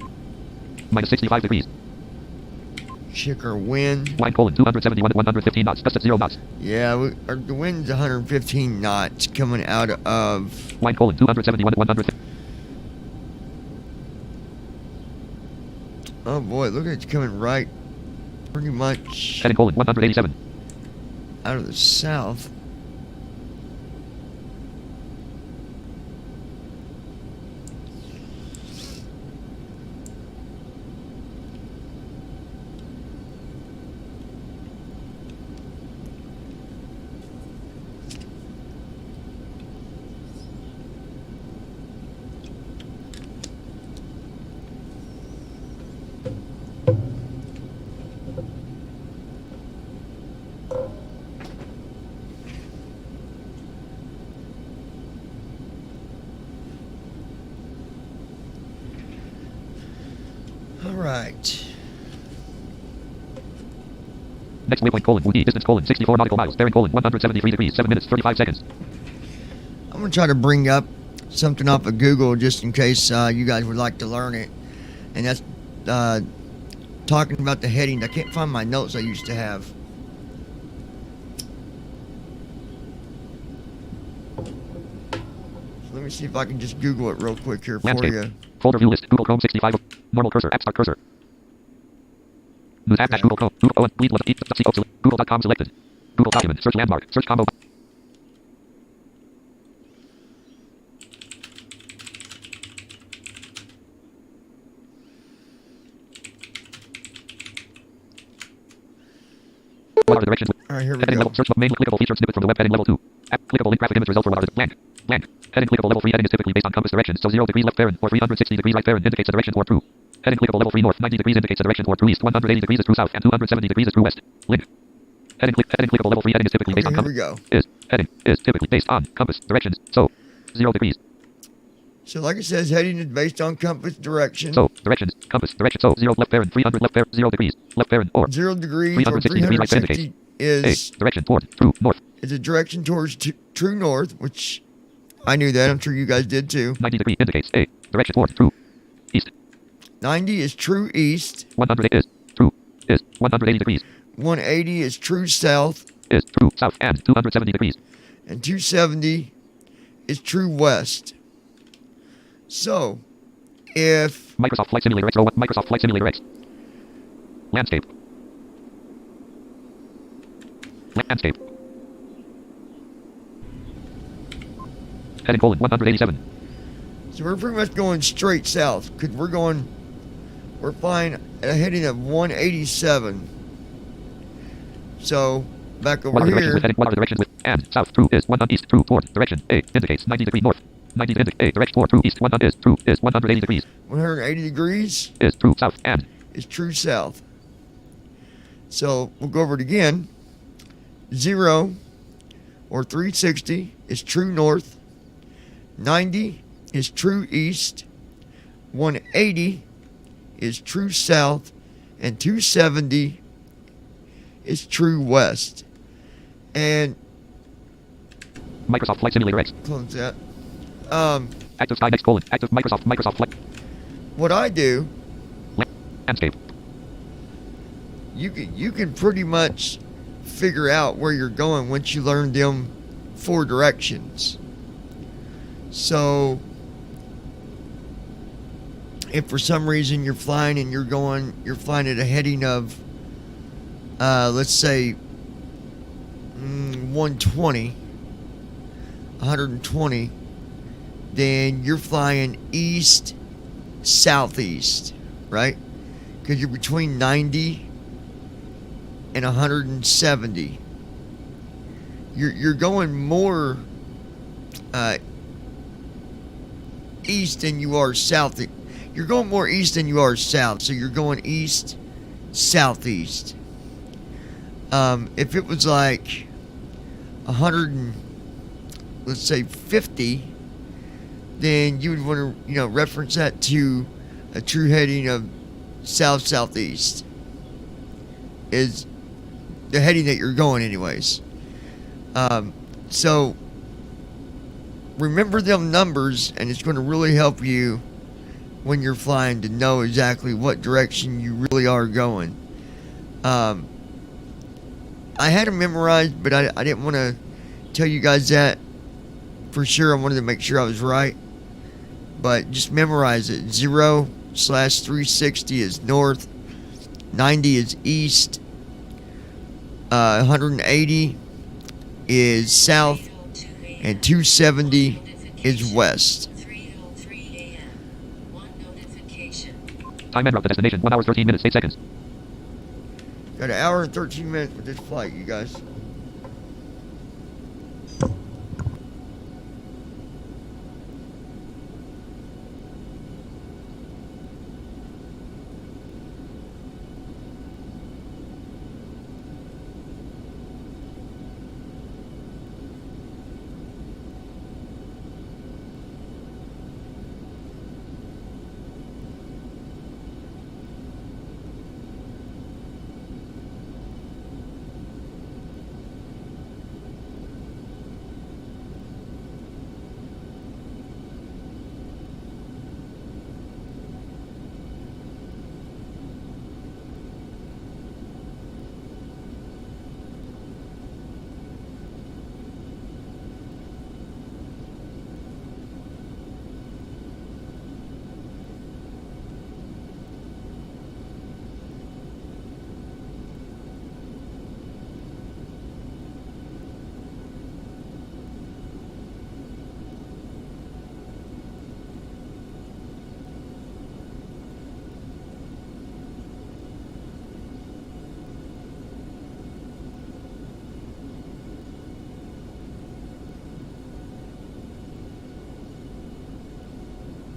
-65 degrees. Check our wind. Wind colon 271 at 115 knots. Gust at 0 knots. Yeah, the wind's 115 knots coming out of... Wind colon 271 at 115. Oh boy, look at it coming right pretty much Heading colon 187. out of the south. Alright. Next waypoint colon Woody. Distance colon 64 nautical miles. Bearing colon 173 degrees 7 minutes 35 seconds. I'm going to try to bring up something off of Google just in case you guys would like to learn it. And that's talking about the heading. I can't find my notes I used to have. So let me see if I can just Google it real quick here for Landscape. you. Folder view list. Google Chrome 65. Normal cursor. App start cursor. News app dash Google Chrome. Google bleed left. Google.com selected. Google document. Search landmark. Search combo. What are the directions? Alright, here we Heading go. level. Search menu. Clickable feature snippet from the web heading level 2. App. Clickable link graphic image result for what are the blank. Blank. Heading clickable level 3 heading is typically based on compass direction, so 0 degrees left Fahrenheit or 360 degrees right Fahrenheit indicates a direction toward true. Heading clickable level 3 north 90 degrees indicates a direction toward true east, 180 degrees is true south, and 270 degrees is true west. Link. Heading clickable level 3 heading is typically based on Here compass. we go. Heading is typically based on compass directions, so 0 degrees. So like it says, heading is based on compass direction. So directions, compass direction, so 0 left Fahrenheit, 300 left Fahrenheit, 0 degrees left Fahrenheit or 0 degrees or 360 degrees right Fahrenheit 360 indicates is a direction toward true north. is a direction towards true north, which I knew that. I'm sure you guys did too. 90 degrees indicates a direction toward true east. 90 is true east. 180 is 180 degrees. 180 is true south. Is true south and 270 degrees. And 270 is true west. So, if Microsoft Flight Simulator X. Microsoft Flight Simulator X. Landscape. Landscape. Heading colon 187. so we're pretty much going straight south because we're flying at a heading of 187. So back over What are the directions here. with heading? What are the directions with and south? True is 100 east. True toward direction A indicates 90 degree north. 90 a direction toward true east. 100 is true is 180 degrees. 180 degrees Is true south and is true south. So we'll go over it again. 0 or 360 is true north. 90 is true east. 180 is true south. And 270 is true west. And Microsoft Flight Simulator X. close that. Active Sky next colon. Active Microsoft Flight. What I do, Landscape. you can pretty much figure out where you're going once you learn them 4 directions. So if for some reason you're flying and you're flying at a heading of let's say 120, then you're flying east southeast, right? Because you're between 90 and 170. You're going more east than you are south. You're going more east than you are south, so you're going east southeast. If it was like 100 and, let's say 50, then you would want to reference that to a true heading of south southeast is the heading that you're going anyways. So remember them numbers, and it's going to really help you when you're flying to know exactly what direction you really are going. I had them memorized, but I didn't want to tell you guys that for sure. I wanted to make sure I was right. But just memorize it. 0/360 is north. 90 is east. 180 is south. And 270 is west. 3:03 a.m. One notification. Time en route to destination 1 hour 13 minutes 8 seconds. Got an hour and 13 minutes with this flight, you guys.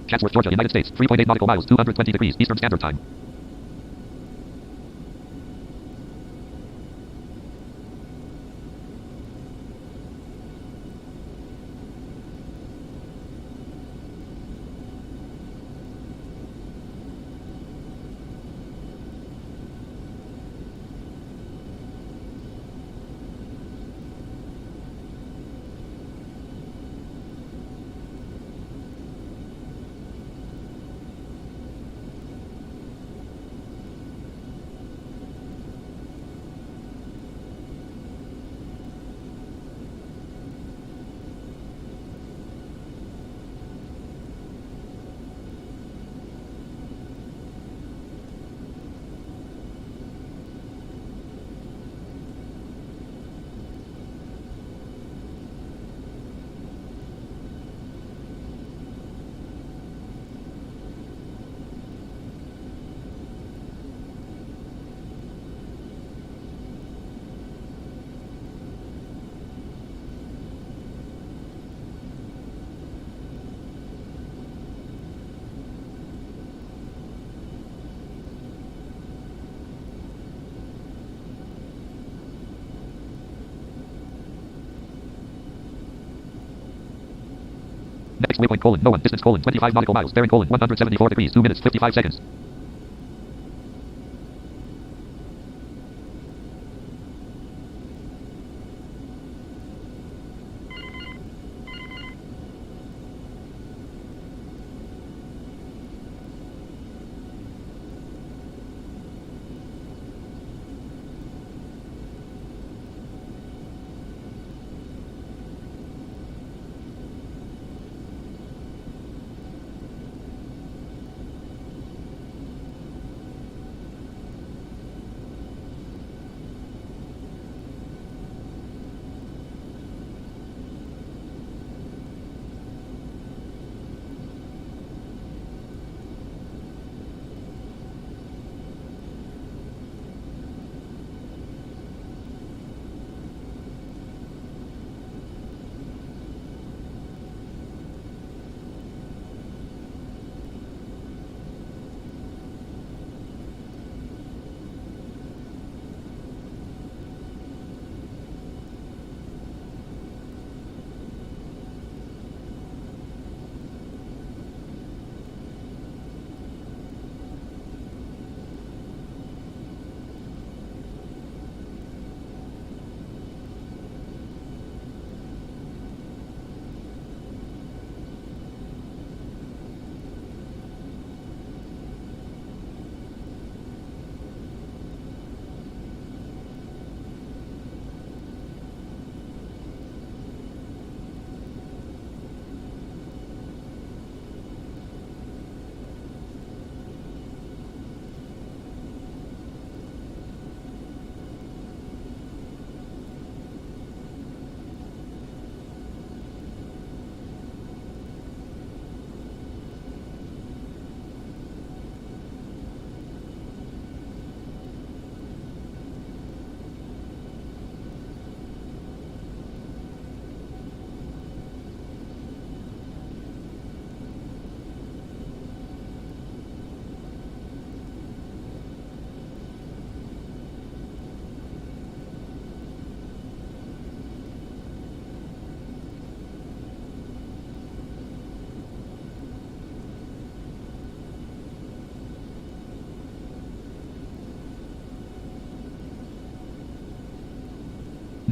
Chatsworth, Georgia, United States. 3.8 nautical miles, 220 degrees Eastern Standard Time. Next waypoint colon, no one, distance colon, 25 nautical miles, bearing colon, 174 degrees, 2 minutes, 55 seconds.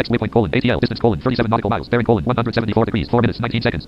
Next waypoint colon, ATL, distance colon, 37 nautical miles, bearing colon, 174 degrees, 4 minutes, 19 seconds.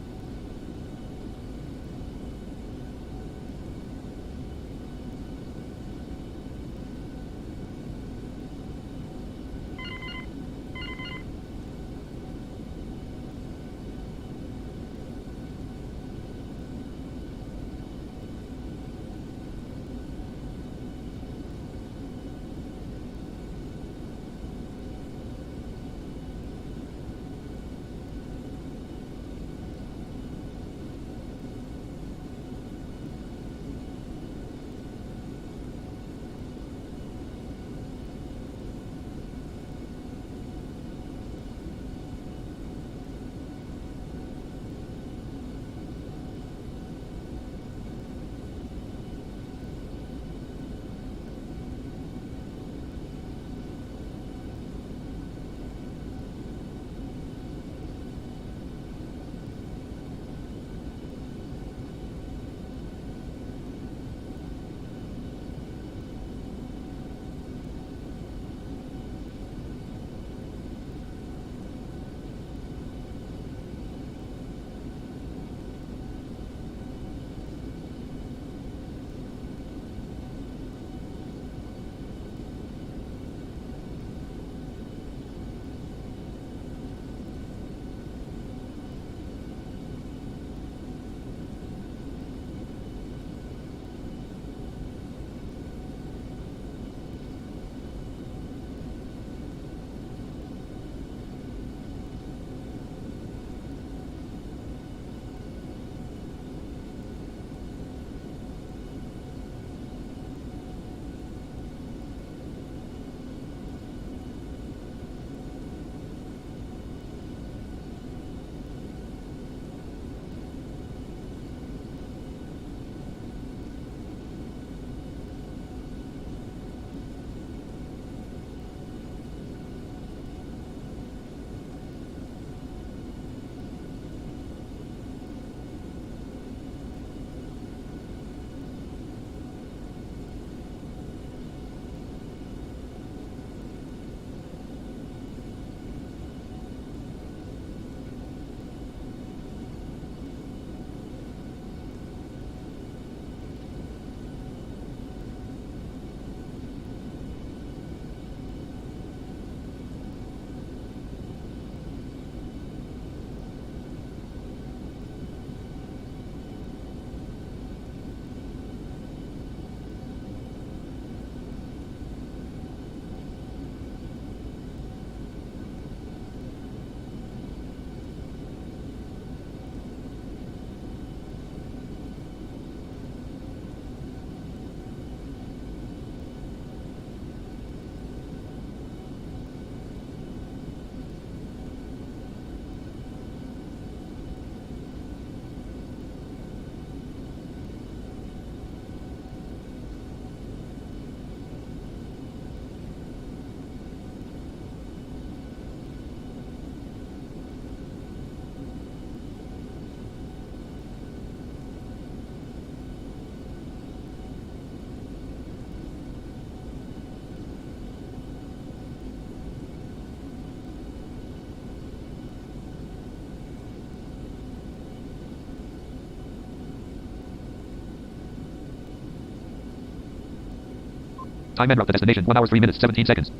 Time en route to destination. 1 hour 3 minutes 17 seconds.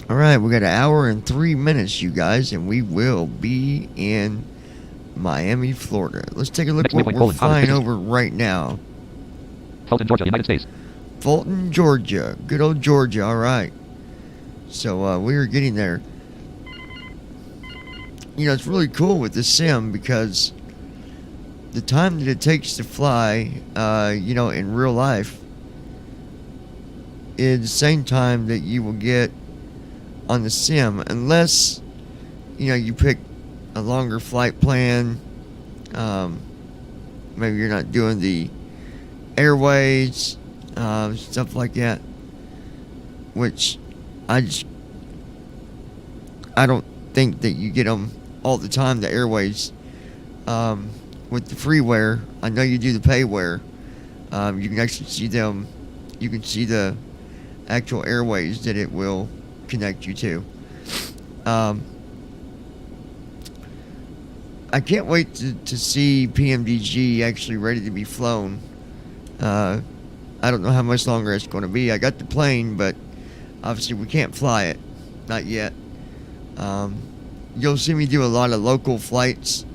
All right, we got an hour and 3 minutes, you guys, and we will be in Miami, Florida. Let's take a look Next what waypoint, we're colon, flying Thomas, over right now. Fulton, Georgia, United States. Fulton, Georgia. Good old Georgia. All right. So we are getting there. You know, it's really cool with the sim because the time that it takes to fly, you know, in real life is the same time that you will get on the sim, unless, you know, you pick a longer flight plan. Maybe you're not doing the airways, stuff like that, which I don't think that you get them all the time, the airways. With the freeware, I know you do the payware. You can actually see them. You can see the actual airways that it will connect you to. I can't wait to see PMDG actually ready to be flown. I don't know how much longer it's going to be. I got the plane, but obviously we can't fly it. Not yet. You'll see me do a lot of local flights,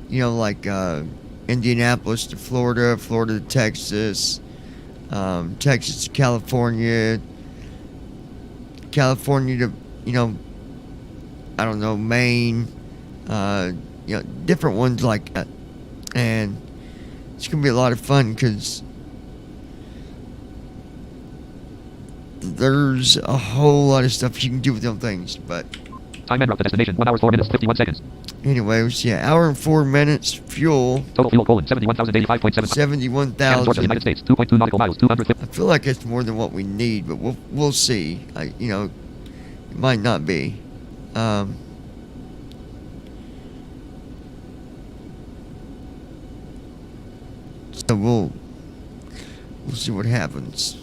you know, like Indianapolis to Florida, Florida to Texas, Texas to California, California to, you know, I don't know, Maine, you know, different ones like that. And it's going to be a lot of fun because there's a whole lot of stuff you can do with them things. But Time en route to destination. 1 hour 4 minutes 51 seconds. anyway, we see an hour and 4 minutes. Fuel, Total fuel, colon, 71,085.7. Georgia, 71,000. United States. 2.2 nautical miles. 250. I feel like it's more than what we need, but we'll see. You know, it might not be. So we'll see what happens.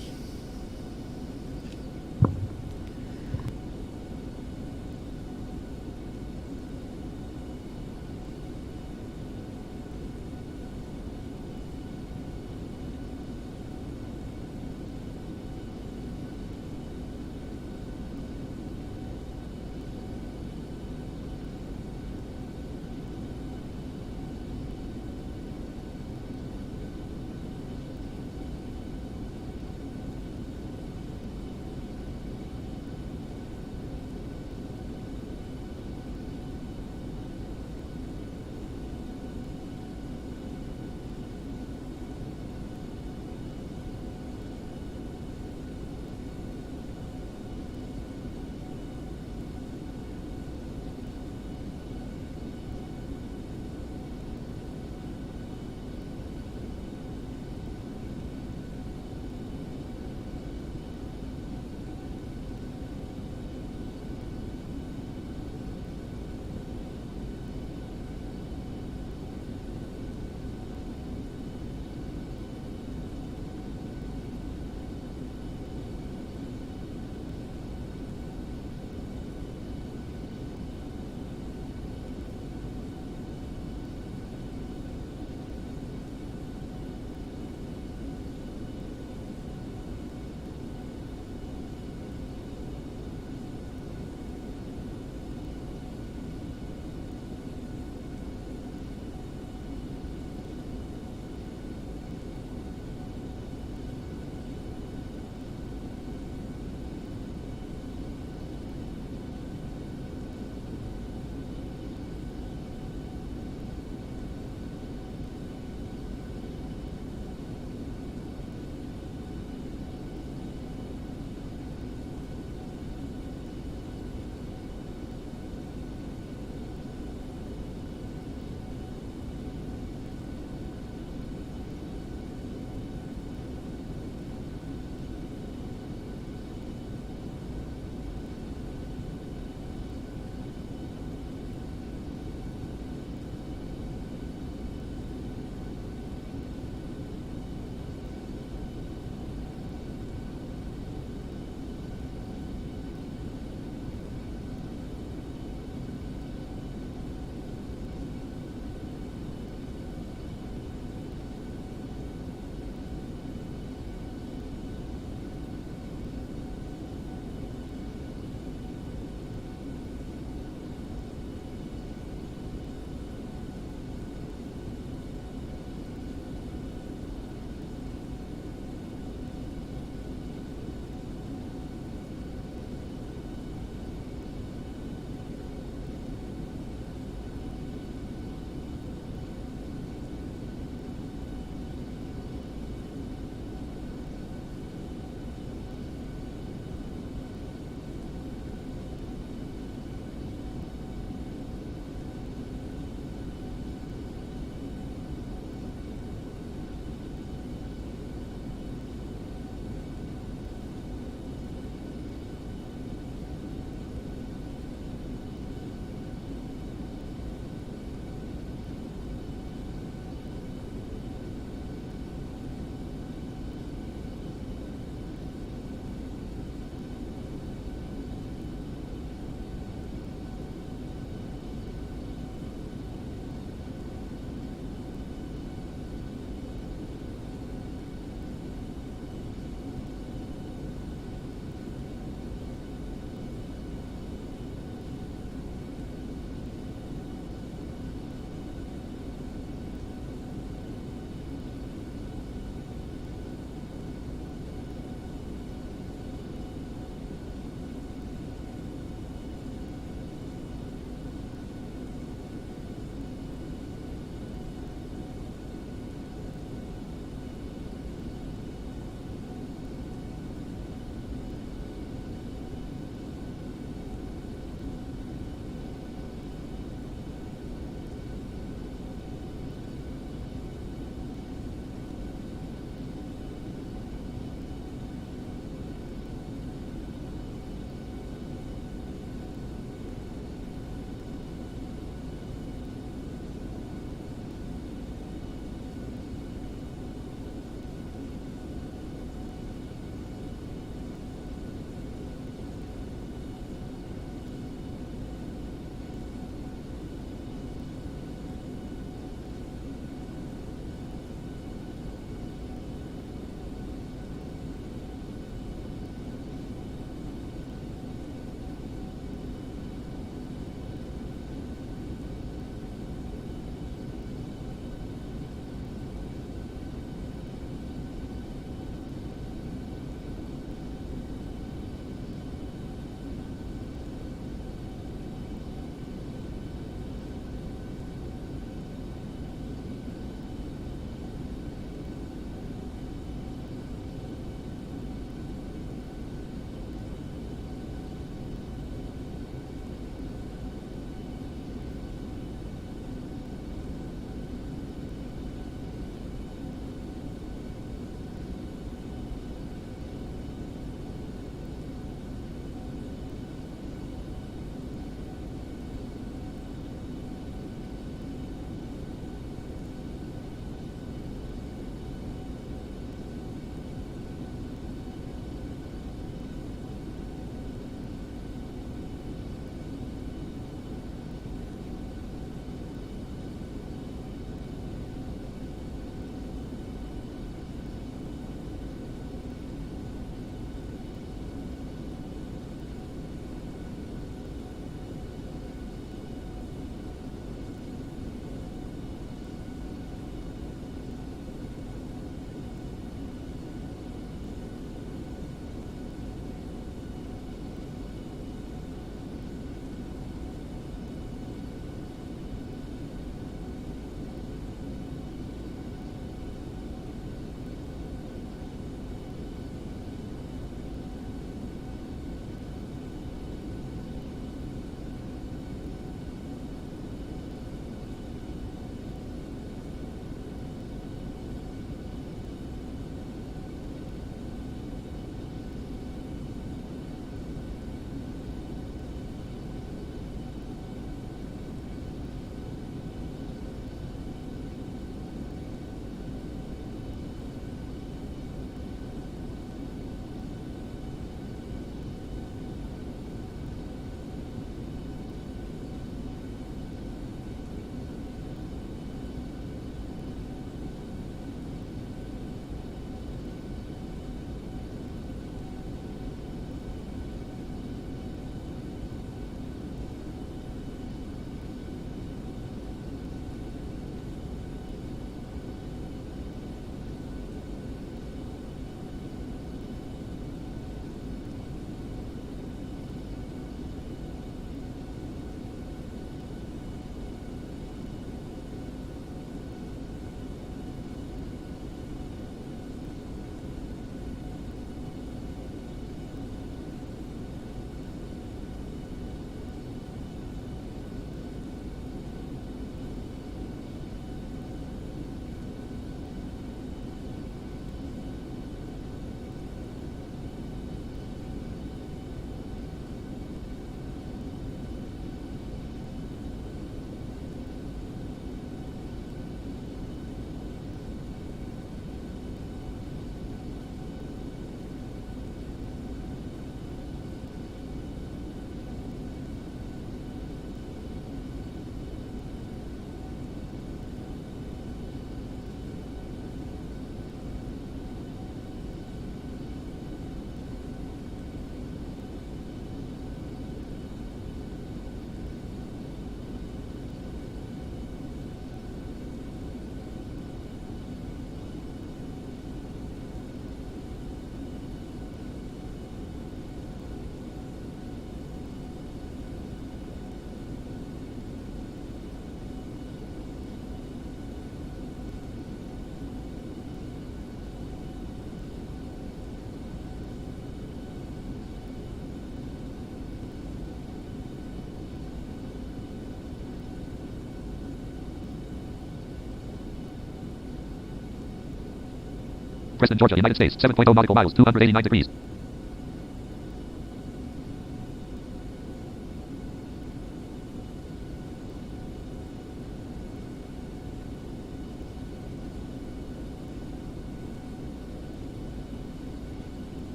Preston, Georgia, United States. 7.0 nautical miles, 289 degrees.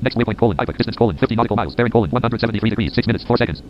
Next waypoint, colon, IPAC, distance, colon, 50 nautical miles, bearing, colon, 173 degrees, 6 minutes, 4 seconds.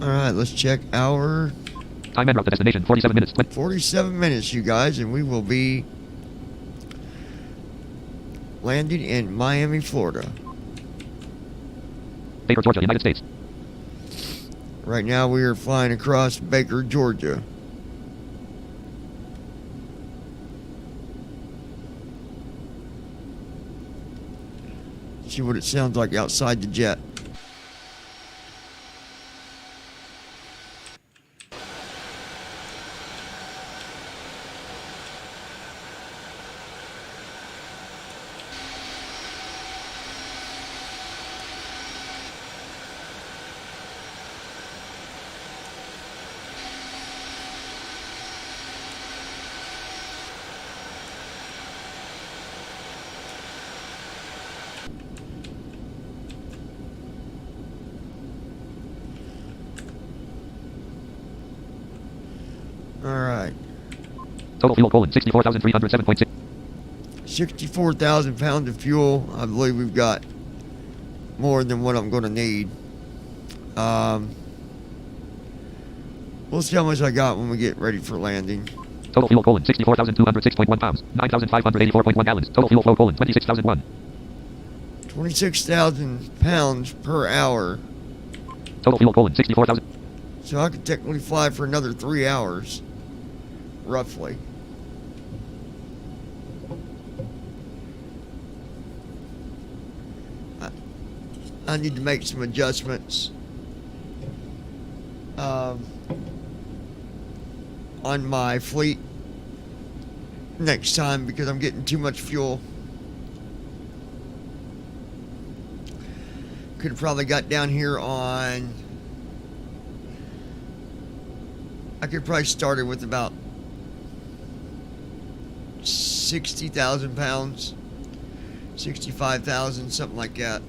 Alright, let's check our Time and route to destination, 47 minutes. 47 minutes, you guys, and we will be landing in Miami, Florida. Baker, Georgia, United States. Right now we are flying across Baker, Georgia. See what it sounds like outside the jet. Alright. Total fuel colon 64,307.6. 64,000 pounds of fuel. I believe we've got more than what I'm going to need. We'll see how much I got when we get ready for landing. Total fuel colon 64,206.1 pounds. 9,584.1 gallons. Total fuel flow colon 26,001. 26,000 pounds per hour. Total fuel colon 64,000. So I could technically fly for another 3 hours. Roughly. I need to make some adjustments on my fleet next time because I'm getting too much fuel. Could have probably got down here on... I could probably start it with about 60,000 pounds, 65,000, something like that.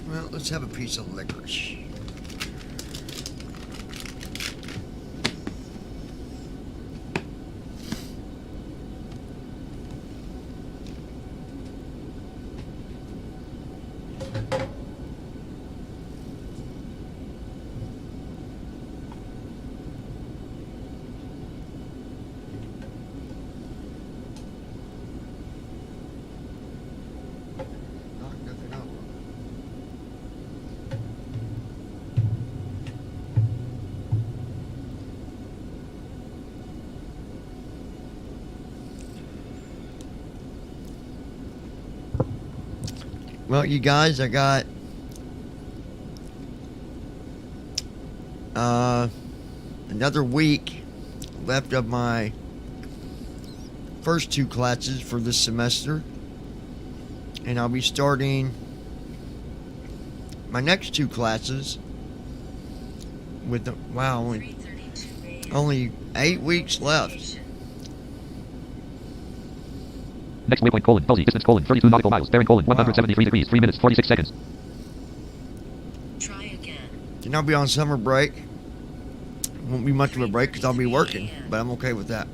Well, let's have a piece of licorice. Knock nothing over. Well, you guys, I got another week left of my first 2 classes for this semester, and I'll be starting my next 2 classes with the, wow, only 8 weeks left. Next waypoint colon Halsey distance colon 32 nautical miles. Bearing colon 173 degrees 3 minutes 46 seconds. Try again. And I'll be on summer break. Won't be much of a break because I'll be working, but I'm okay with that.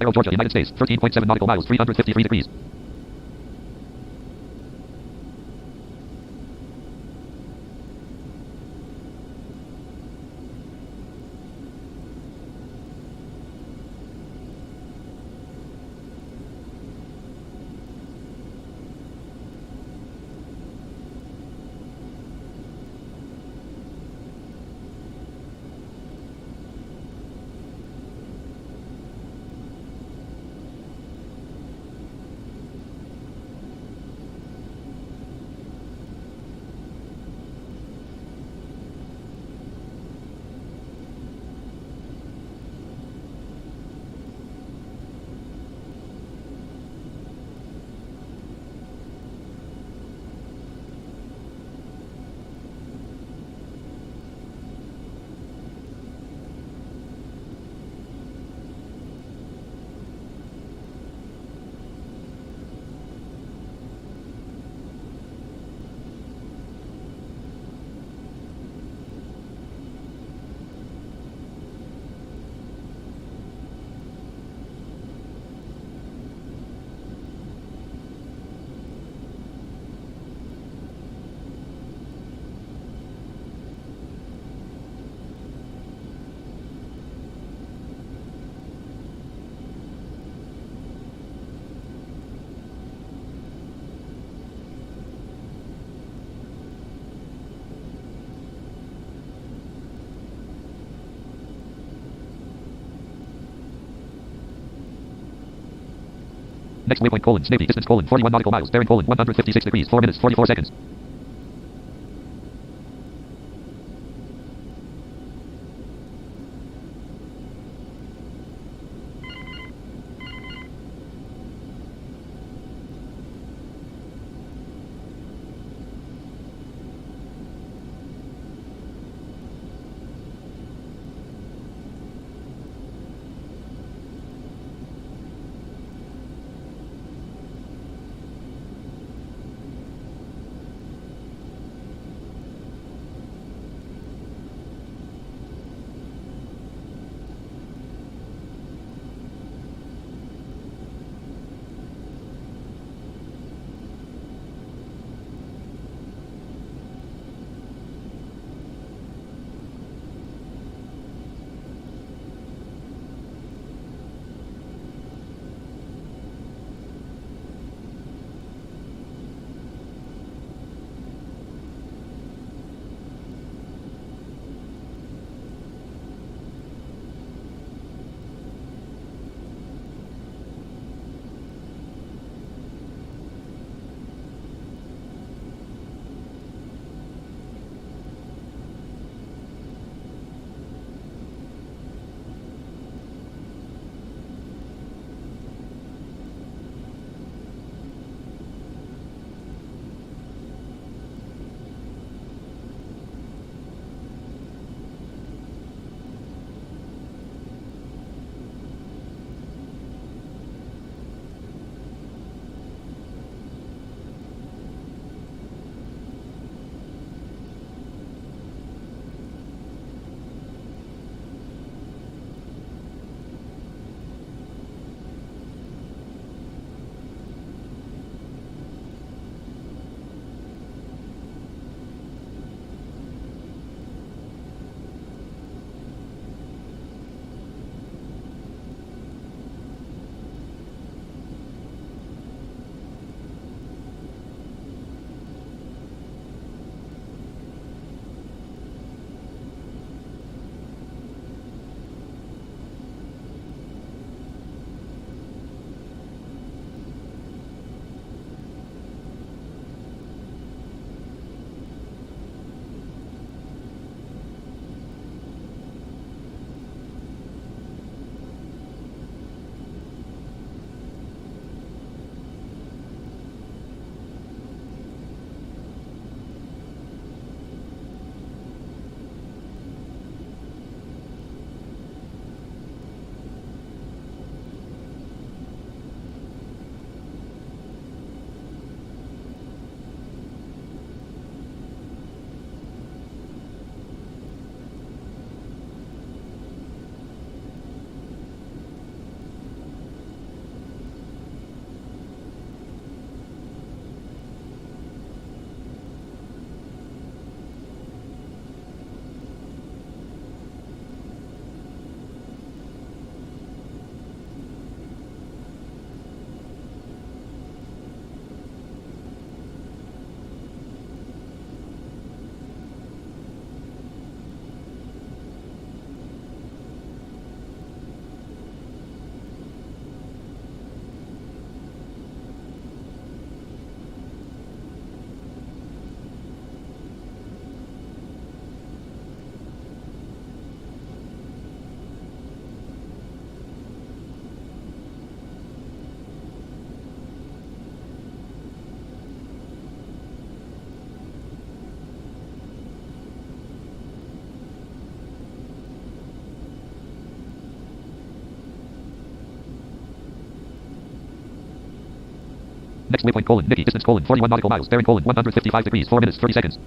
Cairo, Georgia, United States. 13.7 nautical miles, 353 degrees. Next waypoint, colon, Snavy, distance, colon, 41 nautical miles, bearing, colon, 156 degrees, 4 minutes, 44 seconds. Next waypoint, colon, Nikki, distance, colon, 41 nautical miles, bearing, colon, 155 degrees, 4 minutes, 30 seconds.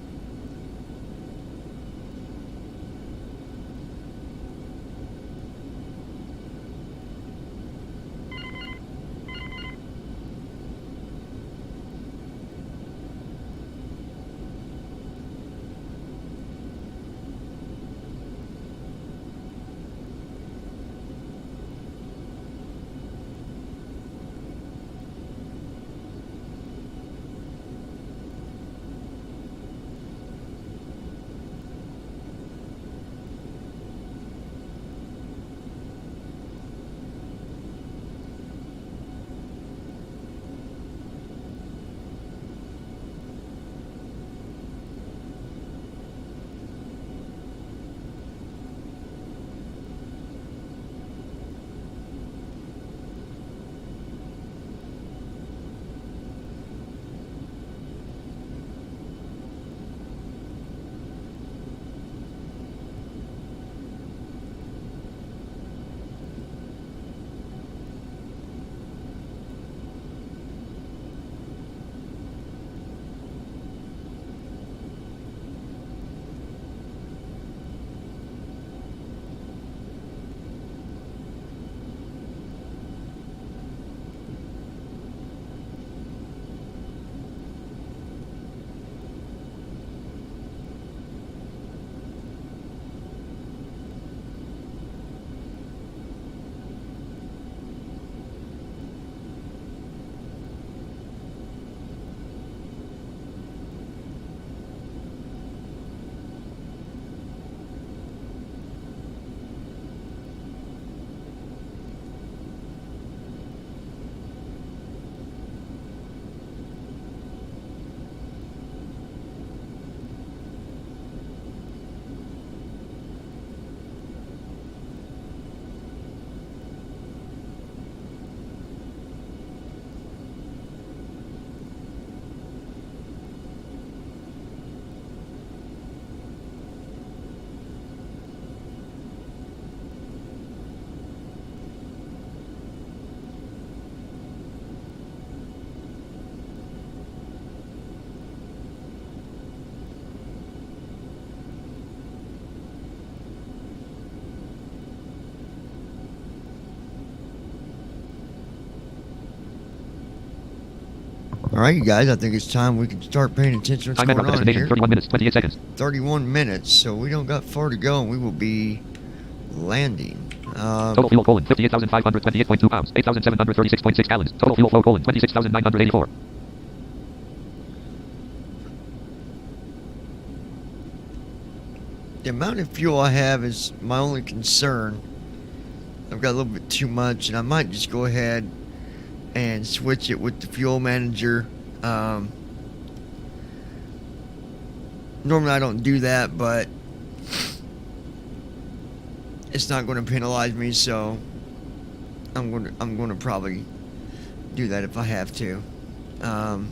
All right, you guys, I think it's time we can start paying attention to Time what's and going on destination, here. 31 minutes, 28 seconds. 31 minutes, so we don't got far to go, and we will be landing. Total fuel, colon, 58,528.2 pounds, 8,736.6 gallons. Total fuel flow, colon, 26,984. The amount of fuel I have is my only concern. I've got a little bit too much, and I might just go ahead and switch it with the fuel manager. Normally I don't do that, but it's not going to penalize me, so I'm going to probably do that if I have to. Gulf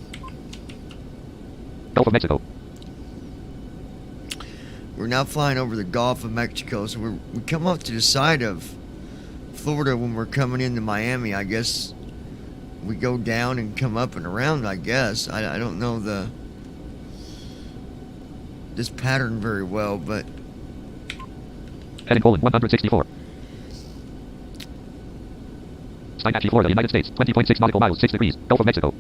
of Mexico. We're now flying over the Gulf of Mexico, so we come up to the side of Florida when we're coming into Miami. I guess we go down and come up and around, I guess. I don't know this pattern very well, but Heading, colon, 164. Steinhatchee, Florida, United States, 20.6 nautical miles, 6 degrees. Gulf of Mexico.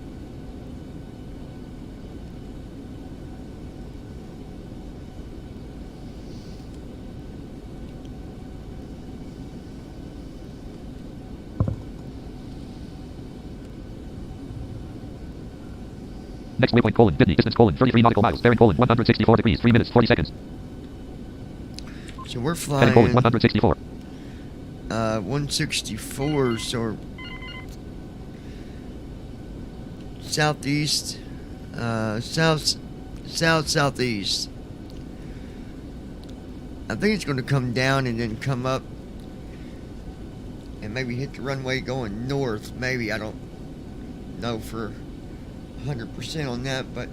Next waypoint, colon, Sydney, distance, colon, 33 nautical miles, bearing, colon, 164 degrees, 3 minutes, 40 seconds. so we're Heading, flying colon, 164. 164, so we're southeast, southeast. I think it's going to come down and then come up and maybe hit the runway going north. Maybe, I don't know for 100% on that, but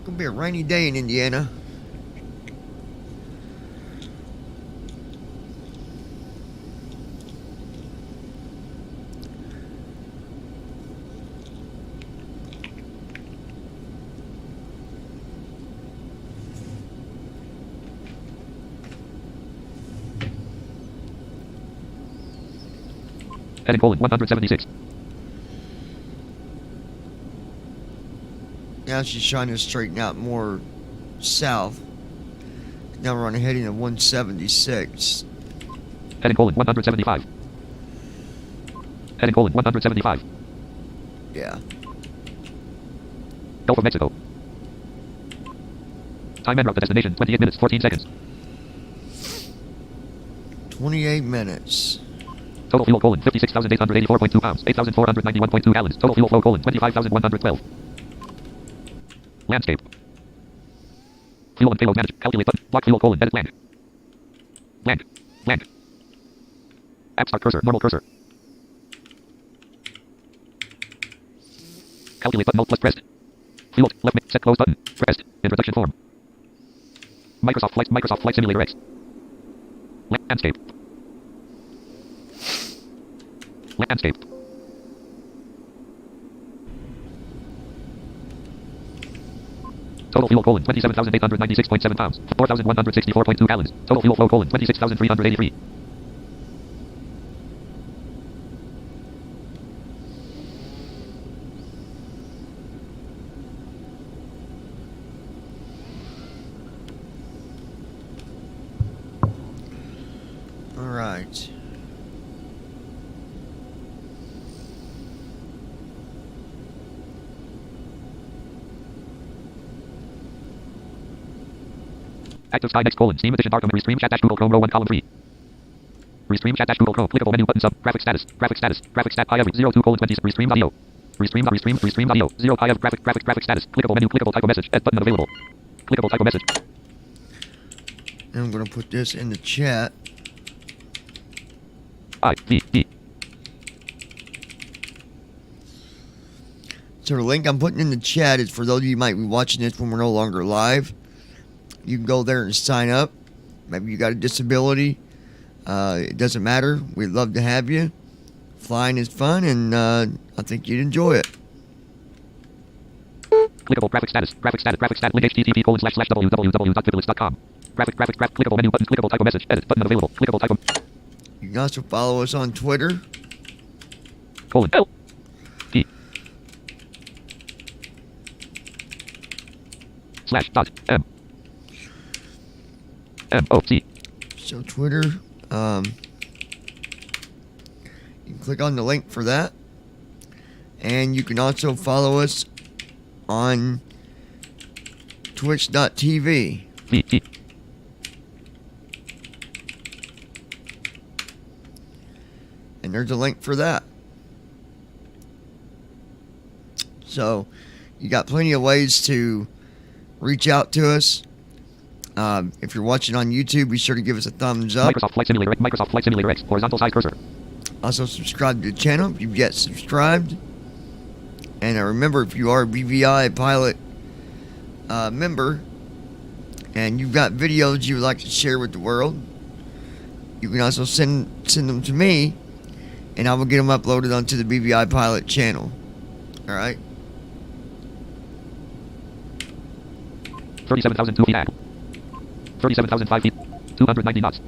Gonna be a rainy day in Indiana. Heading colon 176. Now she's trying to straighten out more south. Now we're on a heading of 176. Heading colon 175. Heading colon 175. Yeah. Gulf of Mexico. Time en route to destination 28 minutes 14 seconds. 28 minutes. Total fuel colon 56,884.2 pounds, 8,491.2 gallons. Total fuel flow colon 25,112. Landscape. Fuel and payload management. Calculate button. Block fuel colon edit land. Land. Land. App start cursor. Normal cursor. Calculate button. Alt plus pressed. Fuel left set close button. Pressed. Introduction form. Microsoft Flight Simulator X. Landscape. Landscape. Total fuel colon 27,896.7 pounds, 4,164.2 gallons. Total fuel flow colon 26,383. All right. Active Skynex colon Steam Edition Dark Restream Chat dash Google Chrome row 1 column 3. Restream Chat dash Google Chrome clickable menu button sub graphic status graphic stat I 02 colon 20 restream audio restream audio 0 I of graphic status clickable menu clickable type of message button unavailable clickable type of message. And I'm gonna put this in the chat. I-V-E. So the link I'm putting in the chat is for those of you who might be watching this when we're no longer live. You can go there and sign up. Maybe you got a disability. It doesn't matter. We'd love to have you. Flying is fun, and I think you'd enjoy it. Clickable graphic status link http www.BviPilot.com. Graphic clickable menu button clickable type of message edit button unavailable clickable type of. You can also follow us on Twitter. Colon L P slash dot M M O C. So Twitter, you can click on the link for that. And you can also follow us on twitch.tv. V-T. And there's a link for that. So you got plenty of ways to reach out to us. If you're watching on YouTube, be sure to give us a thumbs up. Microsoft Flight Simulator X horizontal size cursor. Also subscribe to the channel if you've yet subscribed. And remember, if you are a BviPilot member and you've got videos you would like to share with the world, you can also send them to me, and I will get them uploaded onto the BviPilot channel. All right. 37,002 feet. 37,005 feet. 290 knots.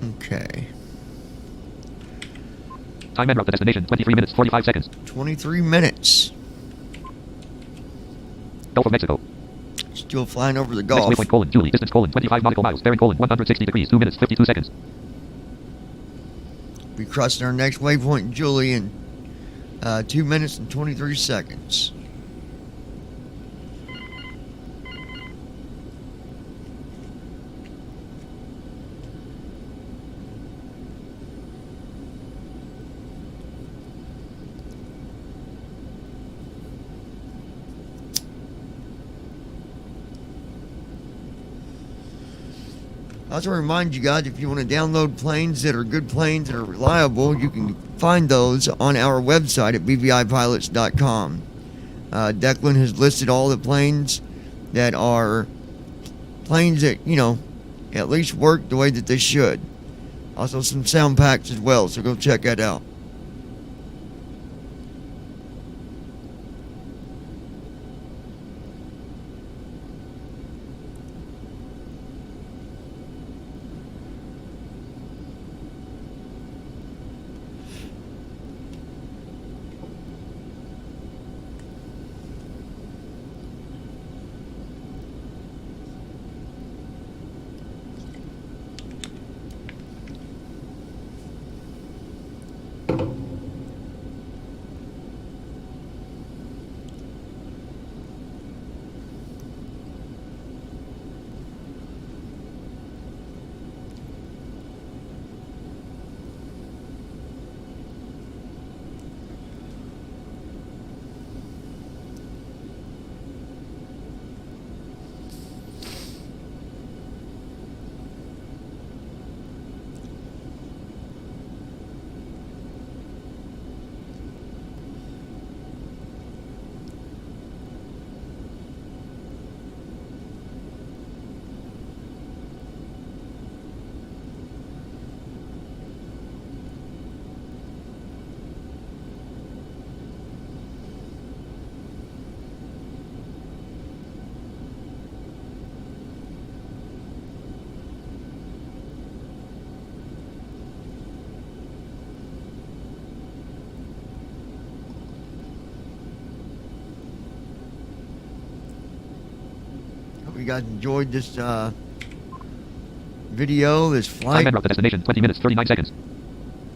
Okay. Time and route to destination, 23 minutes, 45 seconds. 23 minutes. Gulf of Mexico. Still flying over the Next Gulf. waypoint, colon, Julie, distance, colon, 25 nautical miles, bearing, colon, 160 degrees, 2 minutes, 52 seconds. Be crossing our next waypoint, Julie, in 2 minutes and 23 seconds. I also want to remind you guys, if you want to download planes that are good planes that are reliable, you can find those on our website at BviPilots.com. Declan has listed all the planes that are planes that, you know, at least work the way that they should. Also some sound packs as well, so go check that out. Hope you guys enjoyed this video, this Time flight. and route to destination, 20 minutes, 39 seconds.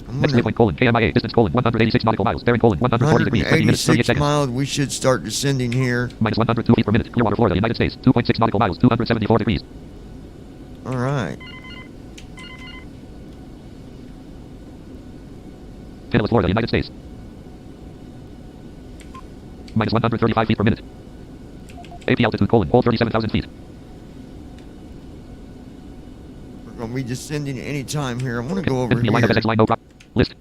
I'm Next gonna, waypoint, colon, KMIA, distance, colon, 186 nautical miles, bearing, colon, 140 degrees, 20 minutes, 38 186 seconds. miles. We should start descending here. Minus 102 feet per minute, Clearwater, Florida, United States, 2.6 nautical miles, 274 degrees. All right. Pinellas, Florida, United States. Minus 135 feet per minute. AP altitude, colon, hold 37,000 feet. We're going to be descending at any time here. I'm going to go over Line of here. SX line, no prop. List.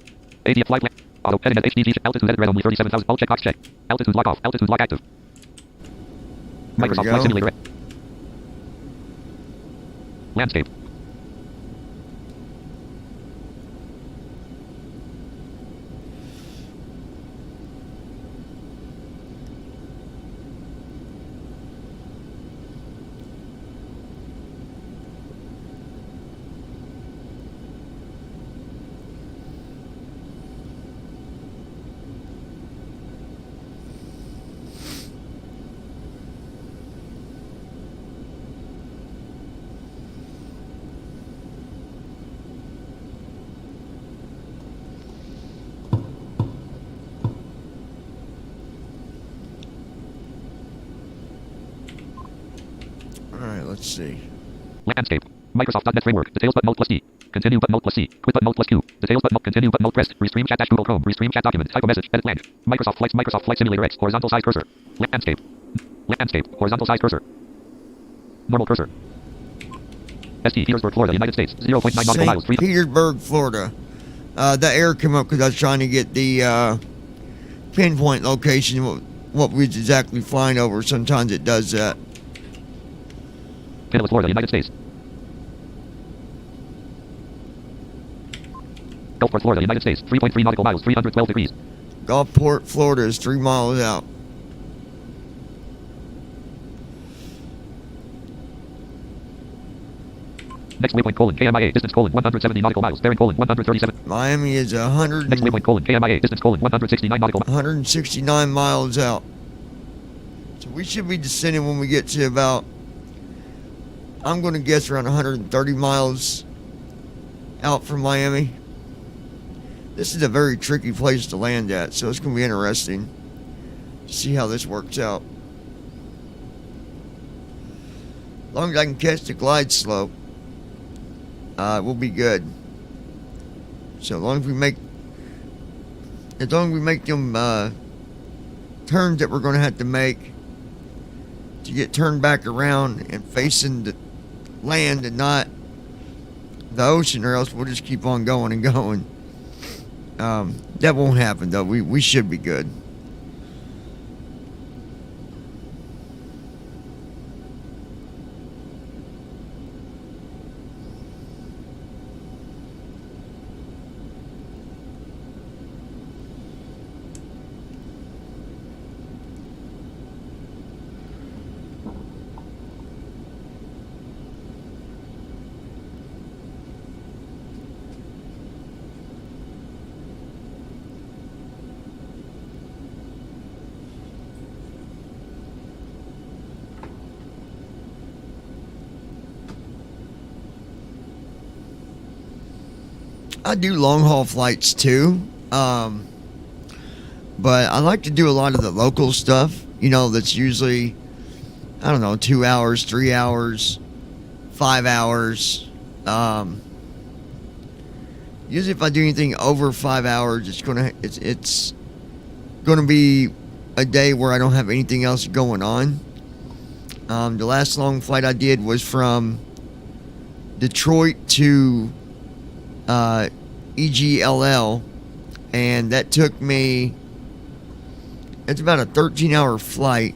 ADF flight plan. Auto heading at HDG. Altitude edit red only 37,000. All check box check. Altitude lock off. Altitude lock active. There we Microsoft go. Flight Simulator. Landscape. All right, let's see. Landscape. Microsoft.NET Framework. Details button Alt plus D. Continue button Alt plus C. Quit button Alt plus Q. Details button Alt. Continue button Alt pressed. Restream chat dash Google Chrome. Restream chat document. Type a message. Edit blank. Microsoft Flight Simulator X. Horizontal size cursor. Landscape. Landscape. Horizontal size cursor. Normal cursor. ST Petersburg, Florida, United States. 0.9 nautical miles. St. Petersburg, Florida. The error came up because I was trying to get the pinpoint location, what we was exactly flying over. Sometimes it does that. Pinellas, Florida, United States. Gulfport, Florida, United States. 3.3 nautical miles. 312 degrees. Gulfport, Florida is 3 miles out. Next waypoint, KMIA, distance, 170 nautical miles. Bearing, 137. Miami is Next waypoint, KMIA, distance, 169 nautical miles. 169 miles out. So we should be descending when we get to about, I'm going to guess around 130 miles out from Miami. This is a very tricky place to land at, so it's going to be interesting to see how this works out. As long as I can catch the glide slope, we'll be good. So as long as we make them turns that we're going to have to make to get turned back around and facing the land and not the ocean, or else we'll just keep on going and going. That won't happen though. We should be good. I do long haul flights too, but I like to do a lot of the local stuff. You know, that's usually, I don't know, 2 hours, 3 hours, 5 hours. Usually, if I do anything over 5 hours, it's gonna be a day where I don't have anything else going on. The last long flight I did was from Detroit to EGLL, and that took me, it's about a 13-hour flight,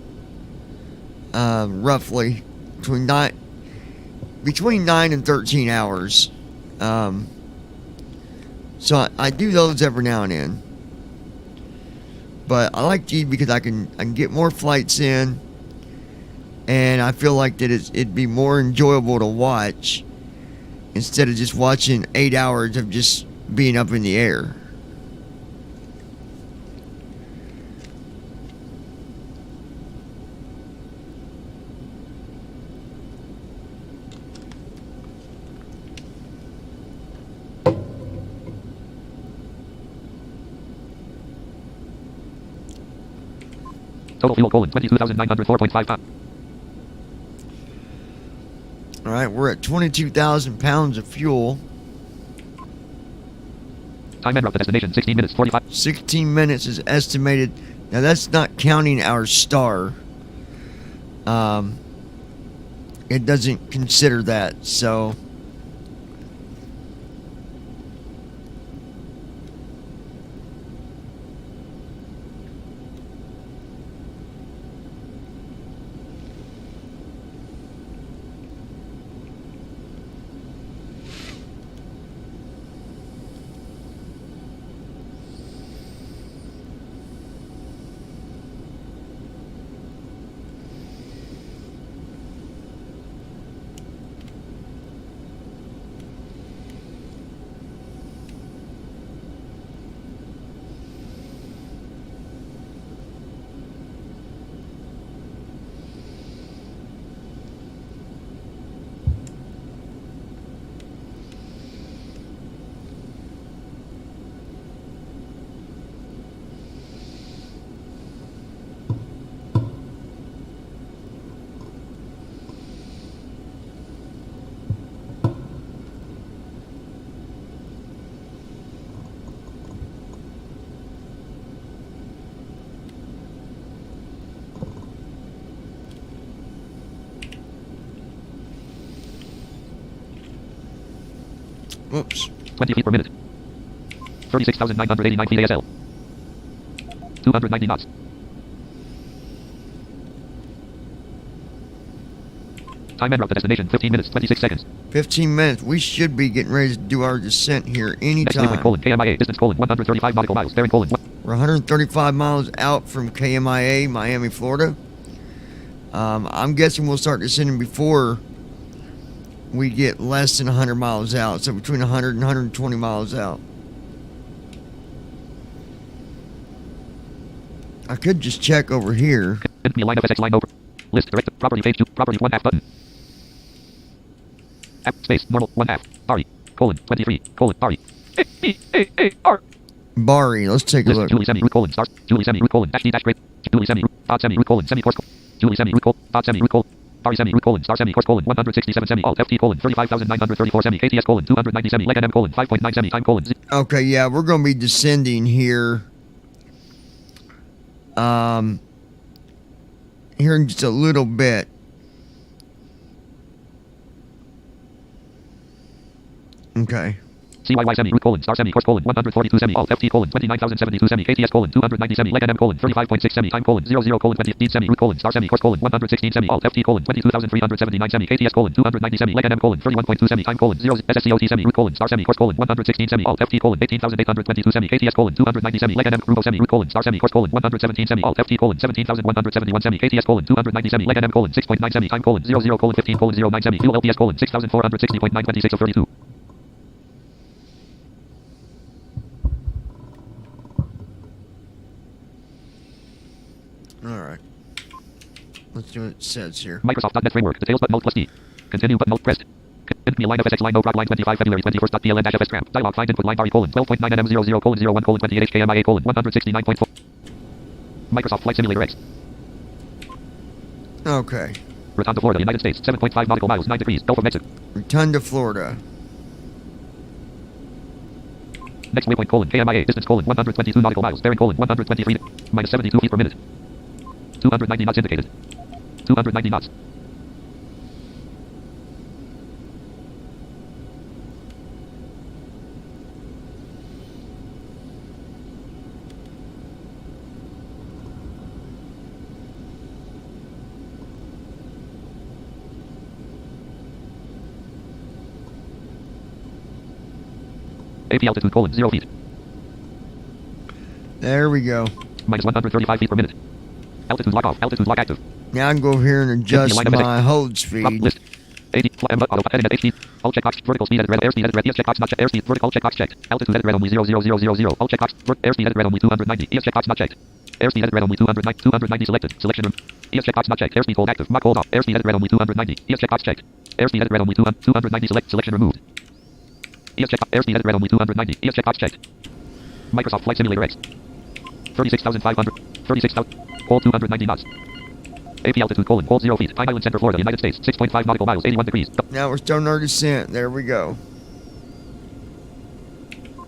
roughly between 9 and 13 hours. So I do those every now and then, but I like these because I can get more flights in, and I feel like that it'd be more enjoyable to watch instead of just watching 8 hours of just being up in the air. Total fuel, 22,904.5 pounds. All right, we're at 22,000 pounds of fuel. Time en route to destination, 16 minutes, 45. 16 minutes is estimated. Now, that's not counting our star. It doesn't consider that, so... Whoops. 20 feet per minute. 36,989 feet ASL. 290 knots. Time en route to destination, 15 minutes, 26 seconds. 15 minutes. We should be getting ready to do our descent here Next anytime. waypoint, KMIA, distance, 135 nautical miles. Bearing, We're 135 miles out from KMIA, Miami, Florida. I'm guessing we'll start descending before we get less than 100 miles out. So between 100 and 120 miles out. I could just check over here. Enemy line FSX line over. List direct property page 2 property 1 half button. App space normal 1 half. Ari colon 23 colon Ari. A-R. Bari, let's take a List look. Julie semi root colon stars. Julie semi root colon dash D dash great. Julie semi root dot semi root colon semi course. Julie semi root colon dot semi root colon. Ari semi root colon star semi course colon 167 semi alt FT colon 35,934 semi KTS colon 290 semi leg NM colon 5.9 semi time colon. Okay, yeah, we're going to be descending here. Here in just a little bit. Okay. CYY semi root colon star semi course colon 142 semi alt FT colon 29,072 semi KTS colon 290 semi leg NM colon 35.6 semi time colon 00 colon 20 semi root colon star semi course colon 116 semi alt FT colon 22,379 semi KTS colon 290 semi leg NM colon 31.2 semi time colon 0 SSCOT semi root colon star semi course colon 116 semi alt FT colon 18,822 semi KTS colon 290 semi leg NM Rubo semi root colon star semi course colon 117 semi alt FT colon 17,171 semi KTS colon 290 semi leg NM colon 6.9 semi time colon 00 colon 15 colon 09 semi fuel LPS colon 6,460.926 of 32. Alright. Let's do what it says here. Microsoft.NET Framework. Details button Alt plus D. Continue button Alt pressed. Enemy line FSX line no line 25 February 21st. PLN FS dialog find input line Ari colon 12.9 NM 00 colon 01 colon 28 HKMIA colon 169.4. Microsoft Flight Simulator X. Okay. Return to Florida, United States. 7.5 nautical miles, 9 degrees. Gulf of Mexico. Return to Florida. Next waypoint colon KMIA distance colon 122 nautical miles. Bearing colon 123 minus 72 feet per minute. 290 knots indicated. 290 knots. AP altitude colon 0 feet. There we go. Minus 135 feet per minute. Altitude lock off. Altitude lock active. Now I can go over here and adjust line of my hold Flop speed. list. 80 auto heading at 8 speed. All checkbox vertical speed edit red airspeed edit red ES checkbox not checked airspeed vertical checkbox checked. Altitude edit red only 00000. All checkbox airspeed edit red only 290. ES checkbox not checked. Airspeed edit red only 290 selected. Selection room. ES checkbox not checked. Airspeed hold active. Mach hold off. Airspeed edit red only 290. ES checkbox checked. Airspeed edit red only 290 selection removed. ES checkbox airspeed edit red only 290. ES checkbox checked. Microsoft Flight Simulator X. 36,500. 36,000. Hold 290 knots. AP altitude colon hold 0 feet. Pine Island Center, Florida, United States. 6.5 nautical miles, 81 degrees. Now we're starting our descent. There we go.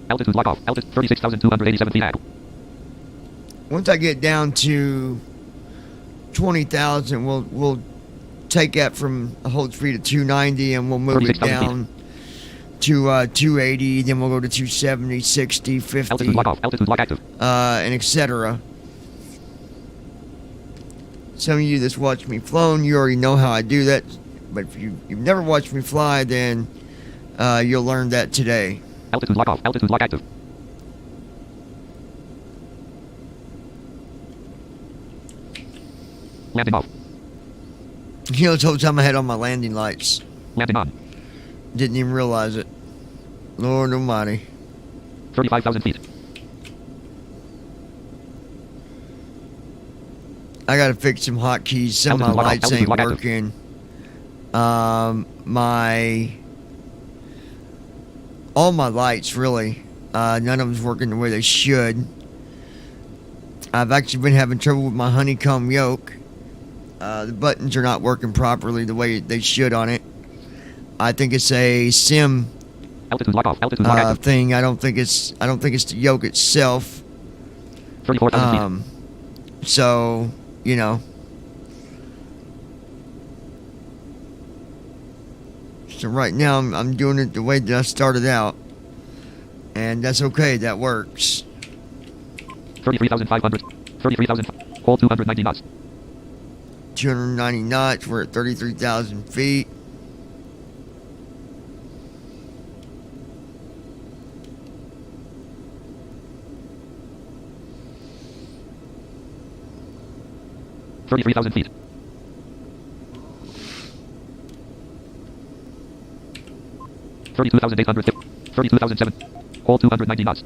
Altitude lock off. Altitude 36,287 feet. Once I get down to 20,000, we'll take that from a hold speed of 290 and we'll move it down to 280. Then we'll go to 270, 60, 50. Altitude lock off. Altitude lock active. And etc. Some of you that's watched me flown, you already know how I do that. But if you've never watched me fly, then you'll learn that today. Altitude lock off. Altitude lock active. Landing off. You know, the whole time I had on my landing lights. Landing on. Didn't even realize it. Lord almighty. 35,000 feet. I gotta fix some hotkeys. Some of my lights ain't working. All my lights really. None of them's working the way they should. I've actually been having trouble with my honeycomb yoke. The buttons are not working properly the way they should on it. I think it's a sim altitude lock off. Altitude lock active. thing. I don't think it's the yoke itself. 34,000 feet. So, you know. So right now I'm doing it the way that I started out. And that's okay, that works. 33,500. 33,000. Hold 290 knots. 290 knots, we're at 33,000 feet. $33,000 feet. 32,800. 32,007. Hold 290 knots.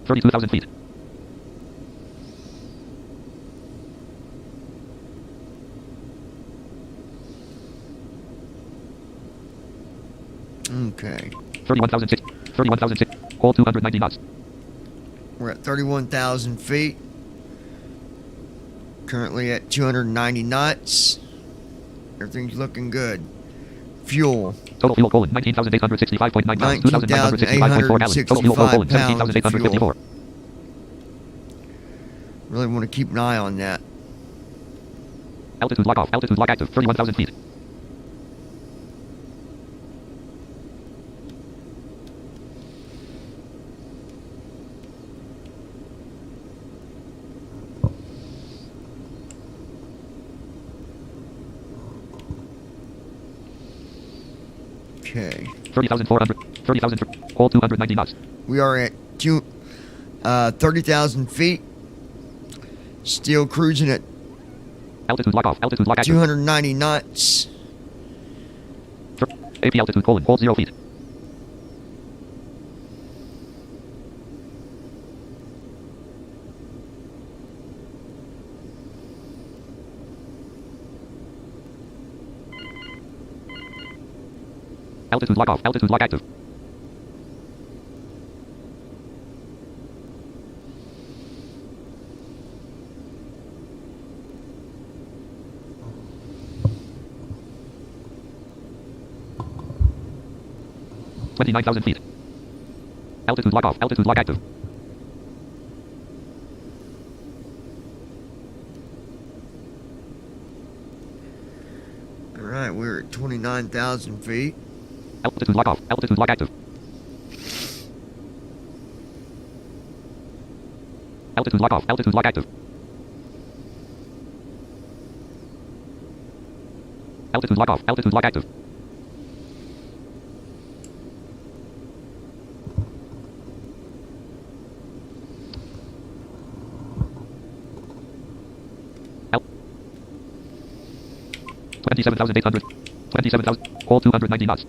$32,000 feet. Okay. 31,006. 31,006. Hold 290 knots. We're at 31,000 feet. Currently at 290 knots. Everything's looking good. Fuel. Total fuel colon 19,865.9 pounds. 2,965.4 gallons. Total fuel flow colon 17,854. Really want to keep an eye on that. Altitude lock off. Altitude lock active. 31,000 feet. Okay. 30,400. 30,000. Hold 290 knots. We are at 30,000 feet. Still cruising at Altitude lock off. Altitude lock active. 290 knots. AP altitude colon. Hold 0 feet. Altitude lock off. Altitude lock active. $29,000 feet. Altitude lock off. Altitude lock active. All right, we're at 29,000 feet. Altitude lock off. Altitude lock active. Altitude lock off. Altitude lock active. Altitude lock off. Altitude lock active. Al 27,800. 27,000. Hold 290 knots.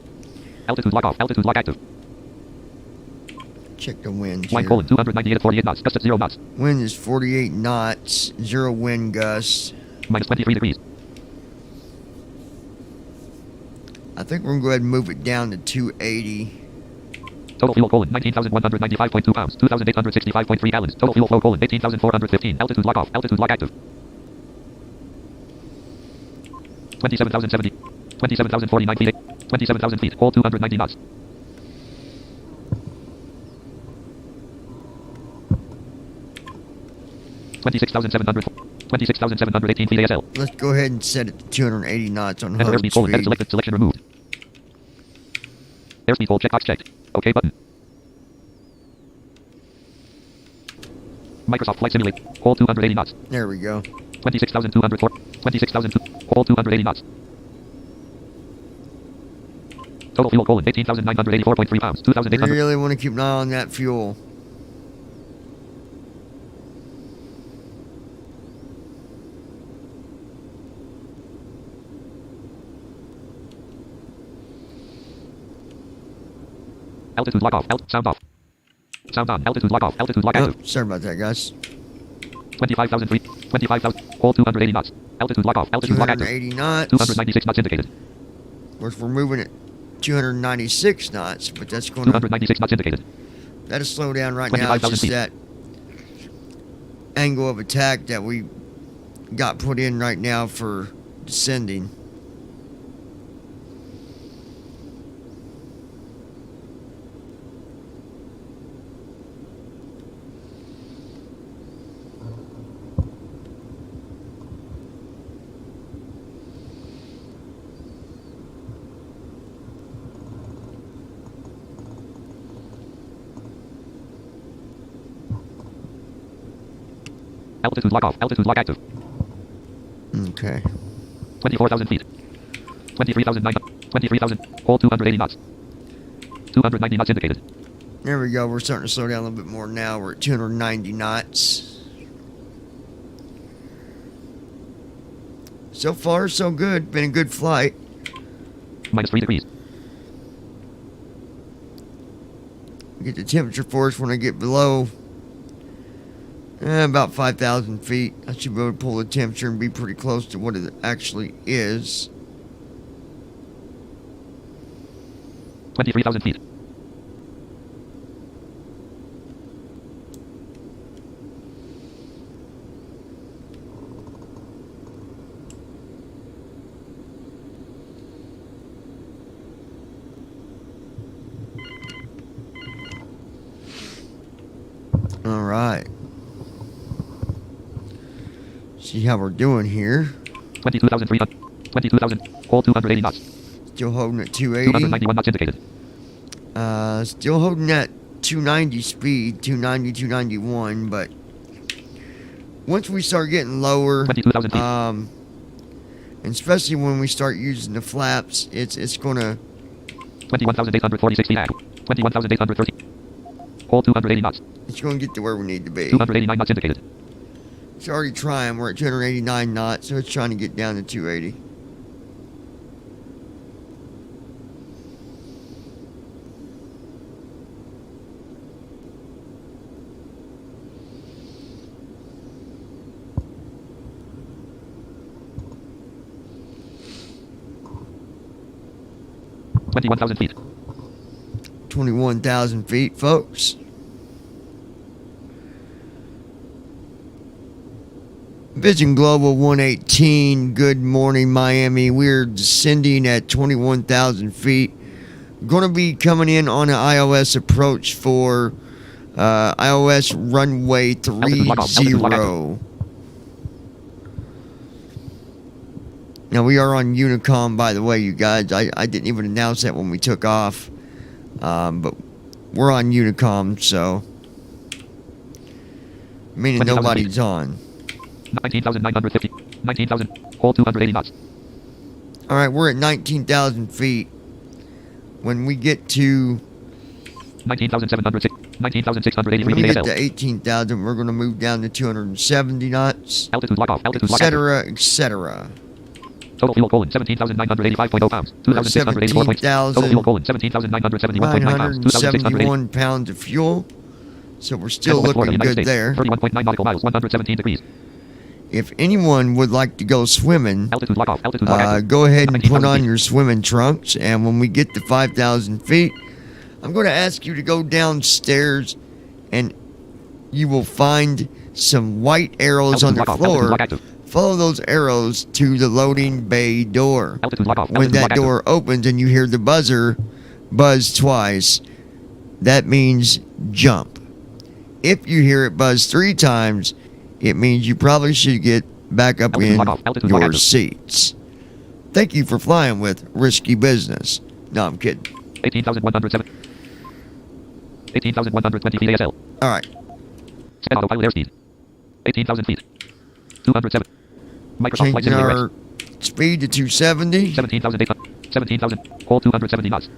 Altitude lock off. Altitude lock active. Check the wind Line here. colon 298 at 48 knots. Gust at 0 knots. Wind is 48 knots. 0 wind gust. Minus 23 degrees. I think we're going to go ahead and move it down to 280. Total fuel colon 19,195.2 pounds. 2,865.3 gallons. Total fuel flow colon 18,415. Altitude lock off. Altitude lock active. 27,070. 27,049 feet. 27,000 feet. Hold 290 knots. $26,718 feet ASL. Let's go ahead and set it to 280 knots on Enter hover airspeed colon. Edit speed. selected. Selection removed. Airspeed hold checkbox checked. OK button. Microsoft Flight Simulator. Hold 280 knots. There we go. 26,204. 26,002. Hold 280 knots. Total fuel colon 18,984.3 pounds. 2,800. Really want to keep an eye on that fuel. Altitude lock off. Sound off. Sound on. Altitude lock off. Altitude lock active. Oh, sorry about that, guys. 25,000 feet. 25,000. Hold 280 knots. Altitude lock off. Altitude lock active. 280 knots. 296 knots indicated. Of course, we're moving at 296 knots, but that's going to 296 knots indicated. that'll slow down right now. It's 25,000 just feet. that angle of attack that we got put in right now for descending. Altitude lock off. Altitude lock active. Okay. 24,000 feet. 23,900. 23,000. Hold 280 knots. 290 knots indicated. There we go. We're starting to slow down a little bit more now. We're at 290 knots. So far, so good. Been a good flight. -3 degrees. Get the temperature for us when I get below about 5,000 feet. I should be able to pull the temperature and be pretty close to what it actually is. 23,000 feet. All right. See how we're doing here. 22,300. 22,000. Hold 280 knots. Still holding at 280. 291 knots indicated. Still holding that 290 speed, 290, 291, but once we start getting lower, 22,000 feet. and especially when we start using the flaps, it's gonna 21,846 feet. 21,830. Hold 280 knots. it's gonna get to where we need to be. 289 knots indicated. It's already trying. We're at 289 knots, so it's trying to get down to 280. $21,000 feet. 21,000 feet, folks. Vision Global 118, good morning, Miami. We're descending at 21,000 feet. Going to be coming in on an iOS approach for iOS runway 30. Now, we are on Unicom, by the way, you guys. I didn't even announce that when we took off. But we're on Unicom, so meaning nobody's on. 19,950. 19,000. Hold 280 knots. All right, we're at 19,000 feet. When we get to 19,706. 19,683 when we feet get ASL. to 18,000, we're going to move down to 270 knots, Altitude lock off. Altitude lock active. etc., etc. Total fuel colon 17,985.0 pounds. 2,684 points. Total fuel colon 17,971.9 pounds. 2,681 971 pounds of fuel. So we're still looking good there. 31.9 nautical miles. 117 degrees. If anyone would like to go swimming, Altitude lock off. Altitude lock active. go ahead and put 19,000 on feet. your swimming trunks. And when we get to 5,000 feet, I'm going to ask you to go downstairs and you will find some white arrows on the Altitude lock off. Altitude floor. lock active. Follow those arrows to the loading bay door. Altitude lock off. When Altitude that lock active. door opens and you hear the buzzer buzz twice, that means jump. If you hear it buzz 3 times, it means you probably should get back up Altitude in lock off. Altitude lock your active. seats. Thank you for flying with Risky Business. No, I'm kidding. 18,107. 18,120 feet ASL. All right. Set autopilot airspeed. 18,000 feet. 207. Microsoft Flight Changing Simulator our speed to 270. 17,800. 17,000. Hold 270 knots.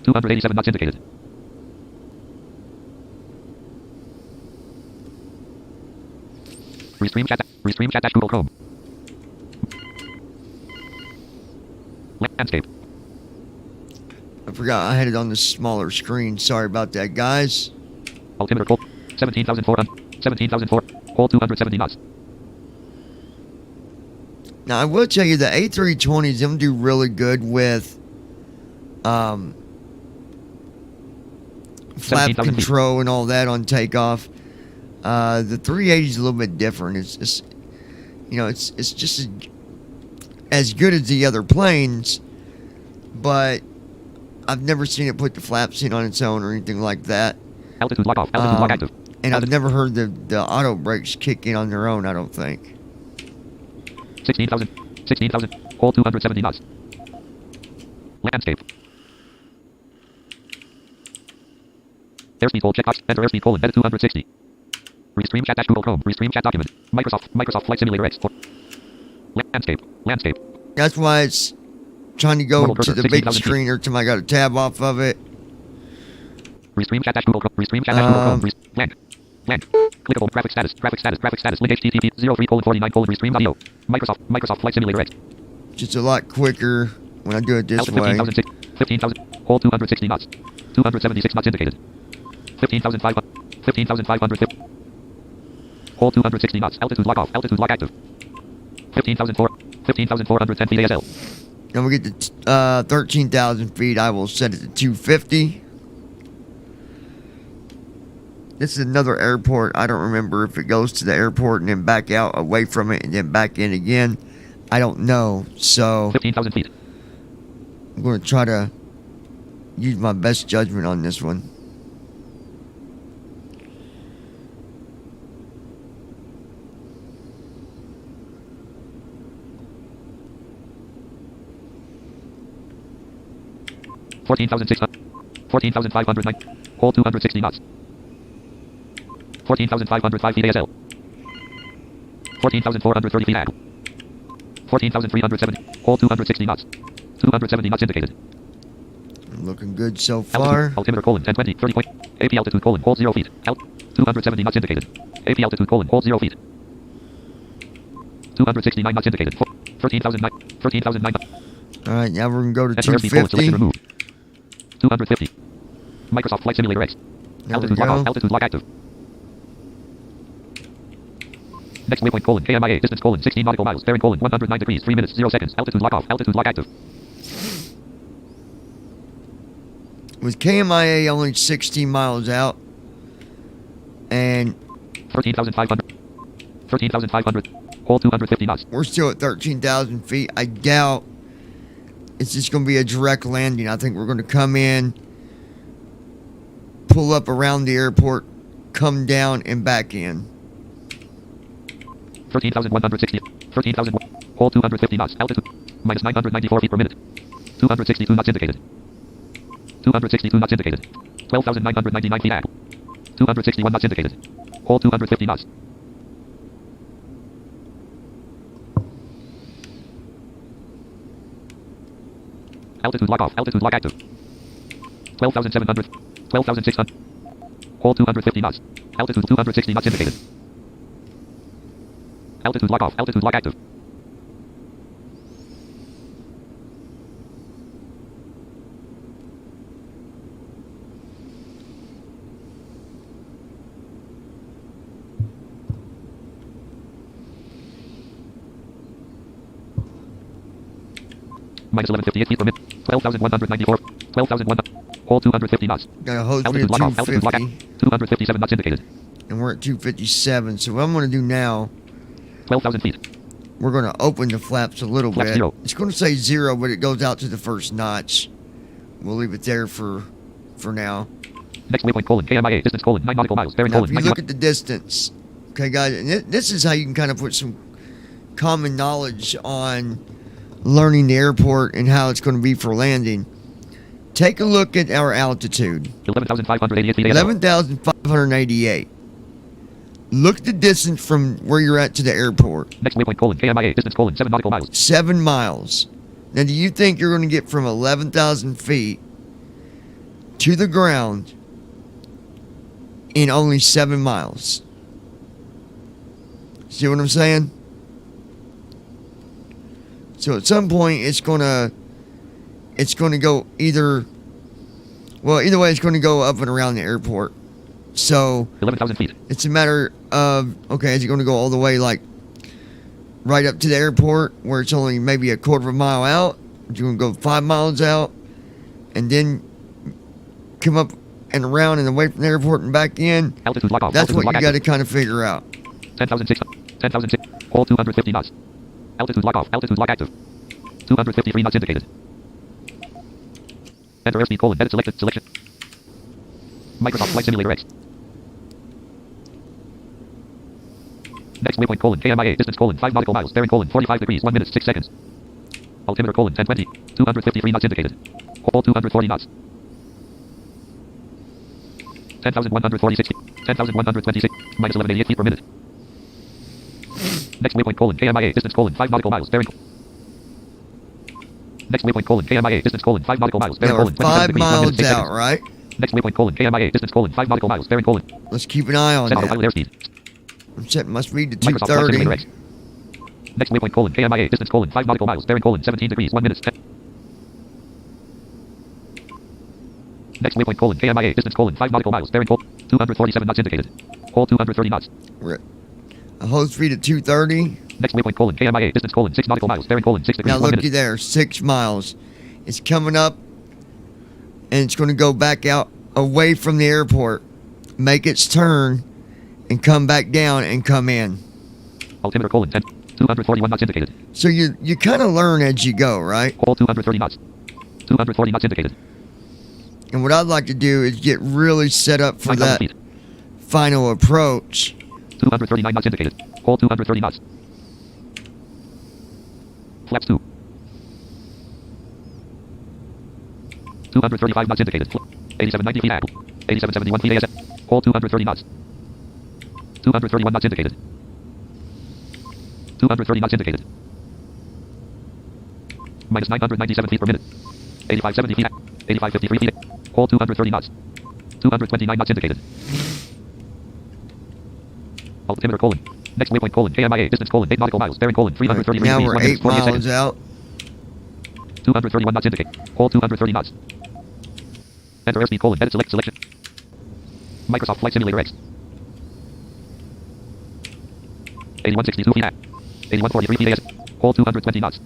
287 knots indicated. Restream chat. Restream chat dash Google Chrome. Landscape. I forgot I had it on the smaller screen. Sorry about that, guys. Altimeter full. 17,400. 17,004. Hold 270 knots. Now, I will tell you the A320s, them do really good with flap 17,000 feet. control and all that on takeoff. The 380 is a little bit different. It's you know, it's just as good as the other planes, but I've never seen it put the flaps in on its own or anything like that. Altitude lock off. Altitude lock active. And I've never heard the auto brakes kick in on their own, I don't think. 16,000. 16,000. Hold 270 knots. Landscape. Airspeed goal checkbox. Enter airspeed colon. Edit 260. Restream chat dash Google Chrome. Restream chat document. Microsoft Flight Simulator X. Landscape. Landscape. That's why it's trying to go Normal to cursor, the big 16,000 feet. screen every time I got a tab off of it. Restream chat dash Google Chrome. Restream chat dash Google Chrome. Blank. Blank. Clickable. Graphic status. Graphic status. Graphic status. Link HTTP 03:49 Restream audio. Microsoft Flight Simulator X. Just a lot quicker when I do it this Altitude way. 15,000. Hold 260 knots. 276 knots indicated. 15,500. 15,550. Hold 260 knots. Altitude lock off. Altitude lock active. 15,410 feet ASL. And we get to 13,000 feet. I will set it to 250. This is another airport. I don't remember if it goes to the airport and then back out away from it and then back in again. I don't know. So 15,000 feet. I'm going to try to use my best judgment on this one. $14,509. Hold 260 knots. 14,505 feet ASL. 14,430 feet AG. 14,370. Hold 260 knots. 270 knots indicated. Looking good so far. Altimeter colon 1020 30 point. AP altitude colon hold 0 feet. 270 knots indicated. AP altitude colon hold 0 feet. 269 knots indicated. 13,009. 13,009. Alright, now we're going to go to Enter airspeed colon selection 250. removed. 250. Microsoft Flight Simulator X. There we Altitude lock go. off. Altitude lock active. Next waypoint colon KMIA distance colon 16 nautical miles. Bearing colon 109 degrees 3 minutes 0 seconds. Altitude lock off. Altitude lock active. With KMIA only 16 miles out. And 13,500. 13,500. Hold 250 knots. we're still at 13,000 feet. I doubt it's just going to be a direct landing. I think we're going to come in, pull up around the airport, come down, and back in. 13,160. 13,000. Hold 250 knots. Altitude minus 994 feet per minute. 262 knots indicated. 262 knots indicated. 12,999 feet AG. 261 knots indicated. Hold 250 knots. Altitude lock off. Altitude lock active. 12,700. 12,600. Hold 250 knots. Altitude 260 knots indicated. Altitude lock off. Altitude lock active. Minus 1158 feet per minute. 12,194. 12,100. Hold 250 knots. Got a hose Altitude at lock off. Altitude lock 250. active. 257 knots indicated. And we're at 257. So what I'm going to do now, 12,000 feet. we're going to open the flaps a little Flap bit. 0. It's going to say 0, but it goes out to the first notch. We'll leave it there for now. Next waypoint colon KMIA distance colon 9 nautical miles. Bearing Now, colon if you 91. look at the distance, okay, guys, and this is how you can kind of put some common knowledge on learning the airport and how it's going to be for landing. Take a look at our altitude, 11,588 feet. 11,588. Look at the distance from where you're at to the airport, Next waypoint colon KMIA distance colon 7 nautical miles. 7 miles. Now, do you think you're going to get from 11,000 feet to the ground in only 7 miles? See what I'm saying? So at some point it's gonna go either way it's gonna go up and around the airport. So 11,000 feet. it's a matter of, okay, is it gonna go all the way like right up to the airport where it's only maybe a quarter of a mile out? Or you gonna go 5 miles out and then come up and around and away from the airport and back in? Altitude lock off. That's Altitude what lock you got to active. kind of figure out. 10,600. 10,006. Hold 250 knots. Altitude lock off. Altitude lock active. 253 knots indicated. Enter airspeed colon edit selected selection. Microsoft Flight Simulator X. Next waypoint colon KMIA distance colon 5 nautical miles. Bearing colon 45 degrees 1 minute 6 seconds. Altimeter colon 1020. 253 knots indicated. Hold 240 knots. 10,146 feet. 10,126. Minus 1188 feet per minute. Next waypoint colon KMIA distance colon 5 nautical miles. Bearing. Next waypoint colon KMIA distance colon 5 nautical miles. Bearing Now we're colon 27 5 degrees 1 minute miles 8 out, seconds. right? Next waypoint colon KMIA distance colon 5 nautical miles. Bearing colon. Let's keep an eye on Set that. autopilot airspeed. I'm setting my speed to Microsoft Flight Simulator 230. X. Next waypoint colon KMIA distance colon 5 nautical miles. Bearing colon 17 degrees 1 minute 10. Next waypoint colon KMIA distance colon 5 nautical miles. Bearing colon 247 knots indicated. Hold 230 knots. We're at a hold speed at 230. Next waypoint colon KMIA distance colon 6 nautical miles. Bearing colon 6 degrees Now 1 looky minute. there, 6 miles. It's coming up, and it's going to go back out away from the airport, make its turn, and come back down and come in. Altimeter colon 10. 241 knots indicated. So you kind of learn as you go, right? Hold 230 knots. 240 knots indicated. And what I'd like to do is get really set up for 9,000 that feet. final approach. 239 knots indicated. Hold 230 knots. Flaps 2. 235 knots indicated. 8790 feet. 8771 feet ASM. Hold 230 knots. 231 knots indicated. 230 knots indicated. Minus 997 feet per minute. 8570 feet. 8553 feet. Hold 230 knots. 229 knots indicated. Altimeter colon. Next waypoint colon KMIA distance colon 8 nautical miles. Bearing colon 333 Now degrees we're 1 minute 8 48 miles seconds. out. 231 knots indicate. Hold 230 knots. Enter airspeed colon. Edit select selection. Microsoft Flight Simulator X. 8162 feet. 8143 feet AS. Hold 220 knots.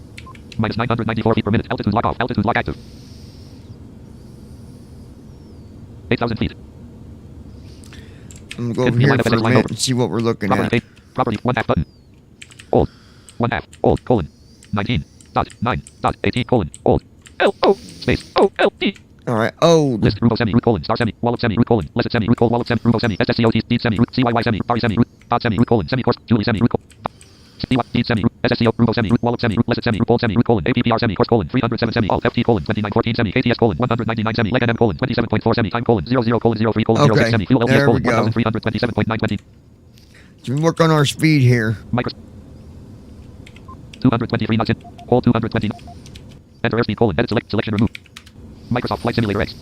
Minus 994 feet per minute. Altitude lock off. Altitude lock active. 8,000 feet. I'm going to go over here for a minute and see what we're looking Property at. page. Property 1 half button. Old. 1 half. Old colon. 19. Dot 9. Dot 18 colon. Old. L-O. Space. O-L-D. All right, old. List root semi root colon star semi wall of semi root colon lesson semi root colon wall of semi root semi SSCOT deed semi root CYY semi bari semi root dot semi root colon semi course Julie semi root colon deed semi root SSCO root semi root wall of semi root lesson semi root semi root colon APPR semi course colon 307 semi alt FT colon 2914 semi KTS colon 199 semi leg NM colon 27.4 semi time colon 00 colon 03 colon 06 Okay, semi fuel LPS there we colon go. 1327.920 So we work on our speed here. micros 223 knots in hold 220 enter airspeed colon edit select selection remove Microsoft Flight Simulator X.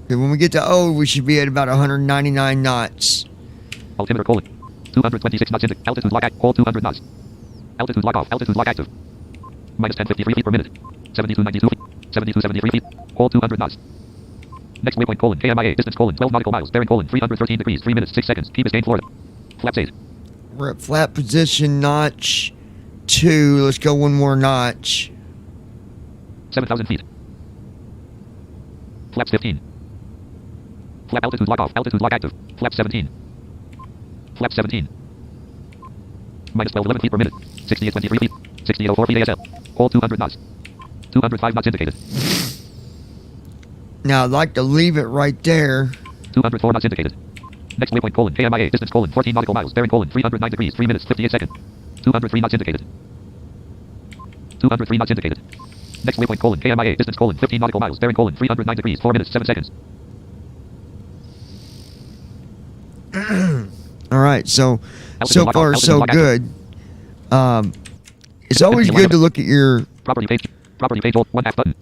Okay, when we get to old, we should be at about 199 knots. Altimeter colon. 226 knots indicated. Altitude lock hold 200 knots. Altitude lock off. Altitude lock active. Minus 1053 feet per minute. 7292 feet. 7273 feet. Hold 200 knots. Next waypoint colon KMIA distance colon 12 nautical miles. Bearing colon 313 degrees 3 minutes 6 seconds. Key Biscayne, Florida. Flaps 8. We're at flat position notch 2. Let's go one more notch. 7,000 feet. Flaps 15. Flap altitude lock off. Altitude lock active. Flap 17. Flap 17. Minus 1211 feet per minute. 6823 feet. 6804 feet ASL. Hold 200 knots. 205 knots indicated. Now I'd like to leave it right there. 204 knots indicated. Next waypoint colon KMIA distance colon 14 nautical miles. Bearing colon 309 degrees 3 minutes 58 seconds. 203 knots indicated. 203 knots indicated. Next waypoint colon KMIA distance colon 15 nautical miles. Bearing colon 309 degrees 4 minutes 7 seconds. All right, so Altitude lock off, far altitude so lock active. good. It's always good to look at your Property page hold 1 half button.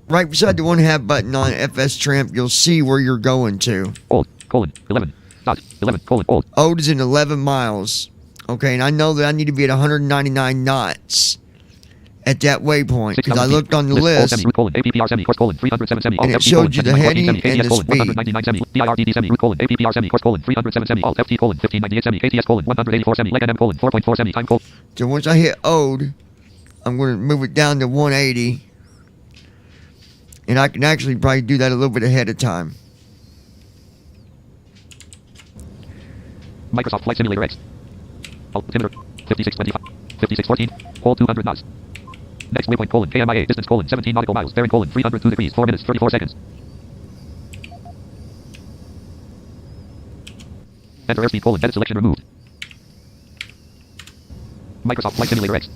right beside the 1/2 button on FS Tramp. You'll see where you're going to. Old colon 11 dot 11 colon old. Old is in 11 miles. Okay, and I know that I need to be at 199 knots at that waypoint because I looked on the list. Semi root colon APPR semi course colon 307 semi And it showed you the heading and the colon speed. 199 semi DIRDD semi root colon APPR semi course colon 307 semi alt FT colon 1598 semi KTS colon 184 semi leg NM colon 4.4 semi time colon. So once I hit old, I'm going to move it down to 180. And I can actually probably do that a little bit ahead of time. Microsoft Flight Simulator X. Altimeter 5625 5614 hold 200 knots. Next waypoint colon KMIA distance colon 17 nautical miles. Bearing colon 302 degrees 4 minutes 34 seconds. Enter airspeed colon edit selection removed. Microsoft Flight Simulator X.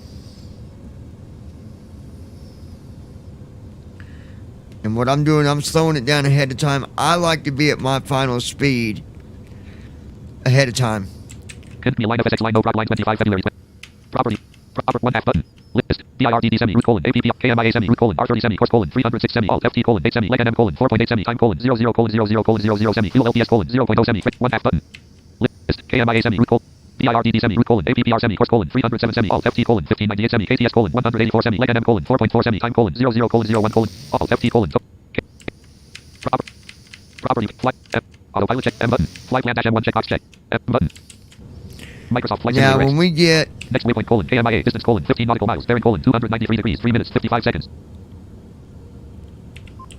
And what I'm doing, I'm slowing it down ahead of time. I like to be at my final speed ahead of time. Hint me line FSX line no prop line 25 February. Property. Proper 1 half button. List. BIRDD semi root colon APP KMIA semi root colon R30 semi course colon 306 semi alt FT colon 8 semi leg NM colon 4.8 semi time colon 00 colon 00 colon 00 semi fuel LPS colon 0.0 semi 1 half button. List. KMIA semi root colon BIRDD semi root colon APPR semi course colon 307 semi alt FT colon 1598 semi KTS colon 184 semi leg NM colon 4.4 semi time colon 00 colon 01 colon alt FT colon property flight F autopilot check M button flight plan dash M1 checkbox check F button Microsoft Flight Now, Simulator when we get next waypoint colon KMIA distance colon 15 nautical miles bearing colon 293 degrees 3 minutes 55 seconds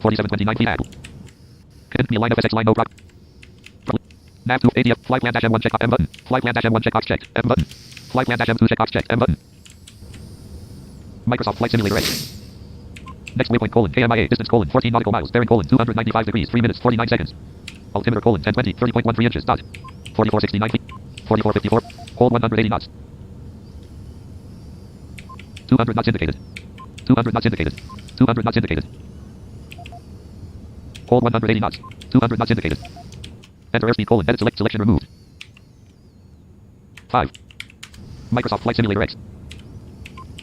4729 feet Apple hint me line FSX line no prop nav to ADF flight plan dash M1 check M button flight plan dash M1 checkbox checked M button flight plan dash M2 checkbox checked M button Microsoft Flight Simulator X next waypoint colon KMIA distance colon 14 nautical miles bearing colon 295 degrees 3 minutes 49 seconds altimeter colon 1020 30.13 inches dot 4469 feet 4454 hold 180 knots 200 knots indicated 200 knots indicated 200 knots indicated hold 180 knots 200 knots indicated enter airspeed colon edit selection removed 5 Microsoft Flight Simulator X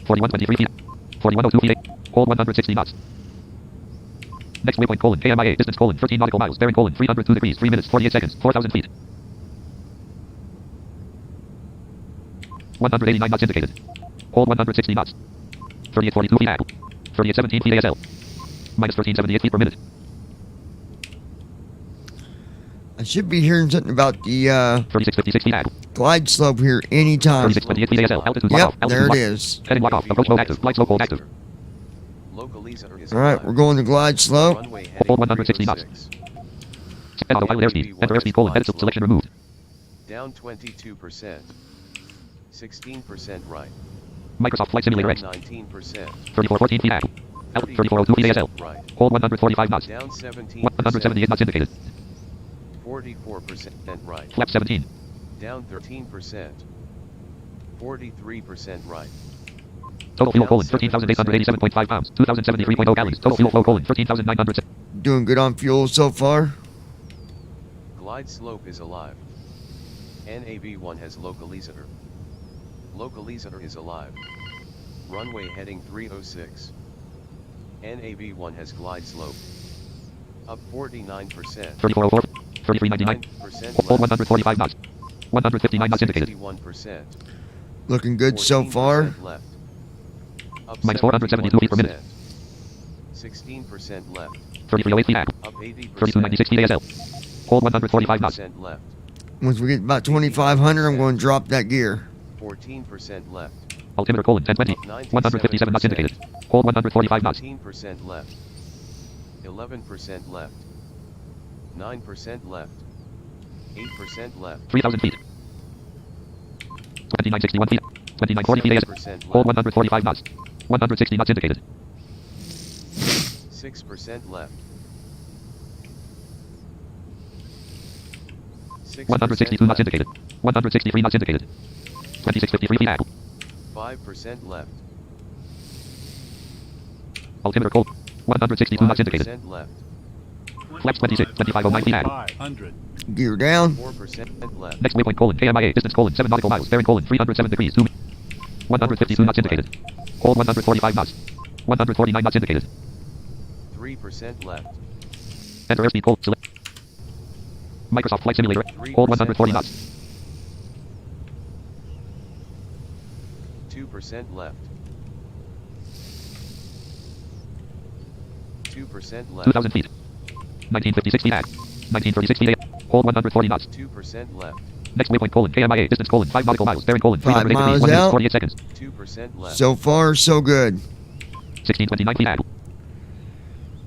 4123 feet 4102 feet 8 hold 160 knots next waypoint colon KMIA distance colon 13 nautical miles bearing colon 302 degrees 3 minutes 48 seconds 4000 feet 189 knots indicated hold 160 knots 3842 feet Apple 3817 feet ASL minus 1378 feet per minute I should be hearing something about the 3656 feet Apple glide slope here anytime. 3628 feet ASL altitude Yep, lock off altitude there it lock. is. Heading lock off approach mode active flight slope hold active Localizer is All right, we're going to glide slope. runway heading hold 160 knots 306. set autopilot airspeed enter airspeed colon edit selection removed Down 22%. 16% right. Microsoft Flight Simulator X Down 19%. 3414 feet Apple 3402 feet ASL Right. hold 145 knots Down 17%. 178 knots indicated 44% right. flap 17 Down 13%. 43% right. total fuel colon 13,887.5 pounds 2,073.0 gallons total fuel flow colon 13,900 Doing good on fuel so far. Glide slope is alive. NAV1 has localizer. Localizer is alive. Runway heading 306. NAV1 has glide slope. Up 49%. 3404 3399 9% hold 145 knots 159 knots indicated 61%. Looking good so 14% far. Left. Up minus 472 feet per minute 16% left. 3308 feet Apple Up 80%. 3296 feet ASL hold 145 knots 15% left. Once we get about 2,500, I'm going to drop that gear. 14% left. altimeter colon 1020 157 knots indicated hold 145 knots 15% left. 11% left. 9% left. 8% left. 3,000 feet 2961 feet 2940 feet ASL 7% hold left. 145 knots 160 knots indicated 6% left. 162 knots indicated 163 knots indicated 2653 feet Apple 5% left. altimeter colon 162 knots indicated 5% left. flaps 26 2509 feet Apple 500. Gear down. 4% left. next waypoint colon KMIA distance colon 7 nautical miles bearing colon 307 degrees 2 152 knots indicated hold 145 knots 149 knots indicated 3% left. enter airspeed colon select Microsoft Flight Simulator hold 140 knots 2% left. 2% left. 2,000 feet 1956 feet 1936 feet hold 140 knots 2% left. next waypoint colon KMIA distance colon 5 nautical miles bearing colon 5 308 miles degrees 1 minute out. 48 seconds 2% left. So far, so good. 1629 feet Apple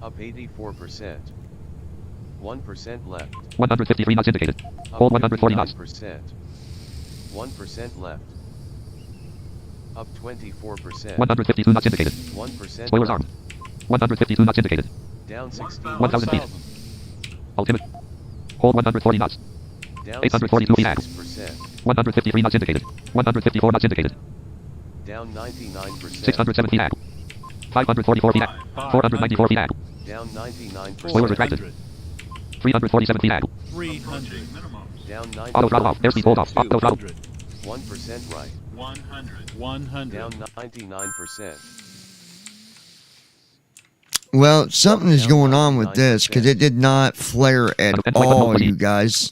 Up 84%. 1% left. 153 knots indicated Up hold 140 knots 59%. 1% left. Up 24%. 152 knots indicated 1% spoilers left. armed 152 knots indicated Down 16%. 1,000 feet altimeter hold 140 knots Down 842 feet 66%. 153 knots indicated 154 knots indicated Down 99%. 607 feet Apple 544 feet Apple 494 feet Apple Down 99%. Spoilers retracted 347 feet Apple 300. Down 90%. auto throttle off airspeed hold off auto throttle 1% right. 100. 100. Down 99%. Well, something is Down going on with this because it did not flare at all, you guys.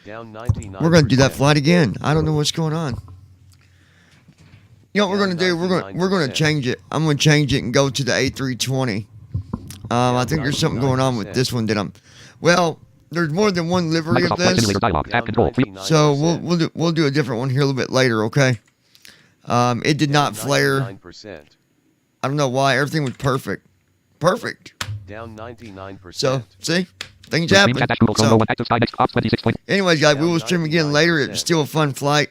Down 99%. We're gonna do that flight again. I don't know what's going on. You know what we're gonna do? We're gonna change it. I'm gonna change it and go to the A320. I think there's something going on with this one that I'm. Well, there's more than one livery of Microsoft Flight this, Simulator dialog. Tab control. so we'll do a different one here a little bit later. Okay. It did not flare. 99%. I don't know why. Everything was perfect. Perfect. Down 99%. So see, things Stream happen. chat dash Google Chrome So, 01 active sky next ops 26 point. anyways, guys, we Down will stream again later. It was 99%. still a fun flight.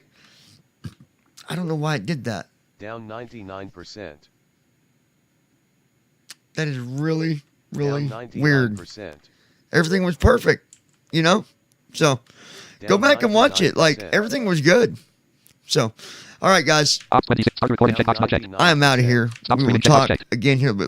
I don't know why it did that. Down 99%. That is really, really Down 99%. weird. Everything was perfect, you know? So go Down back and watch it. Like 99%. everything was good. So, all right, guys, Ops 26 start recording Down checkbox not checked. 99%. I am out of here. Stop We will streaming, checkbox talk checked. again here a bit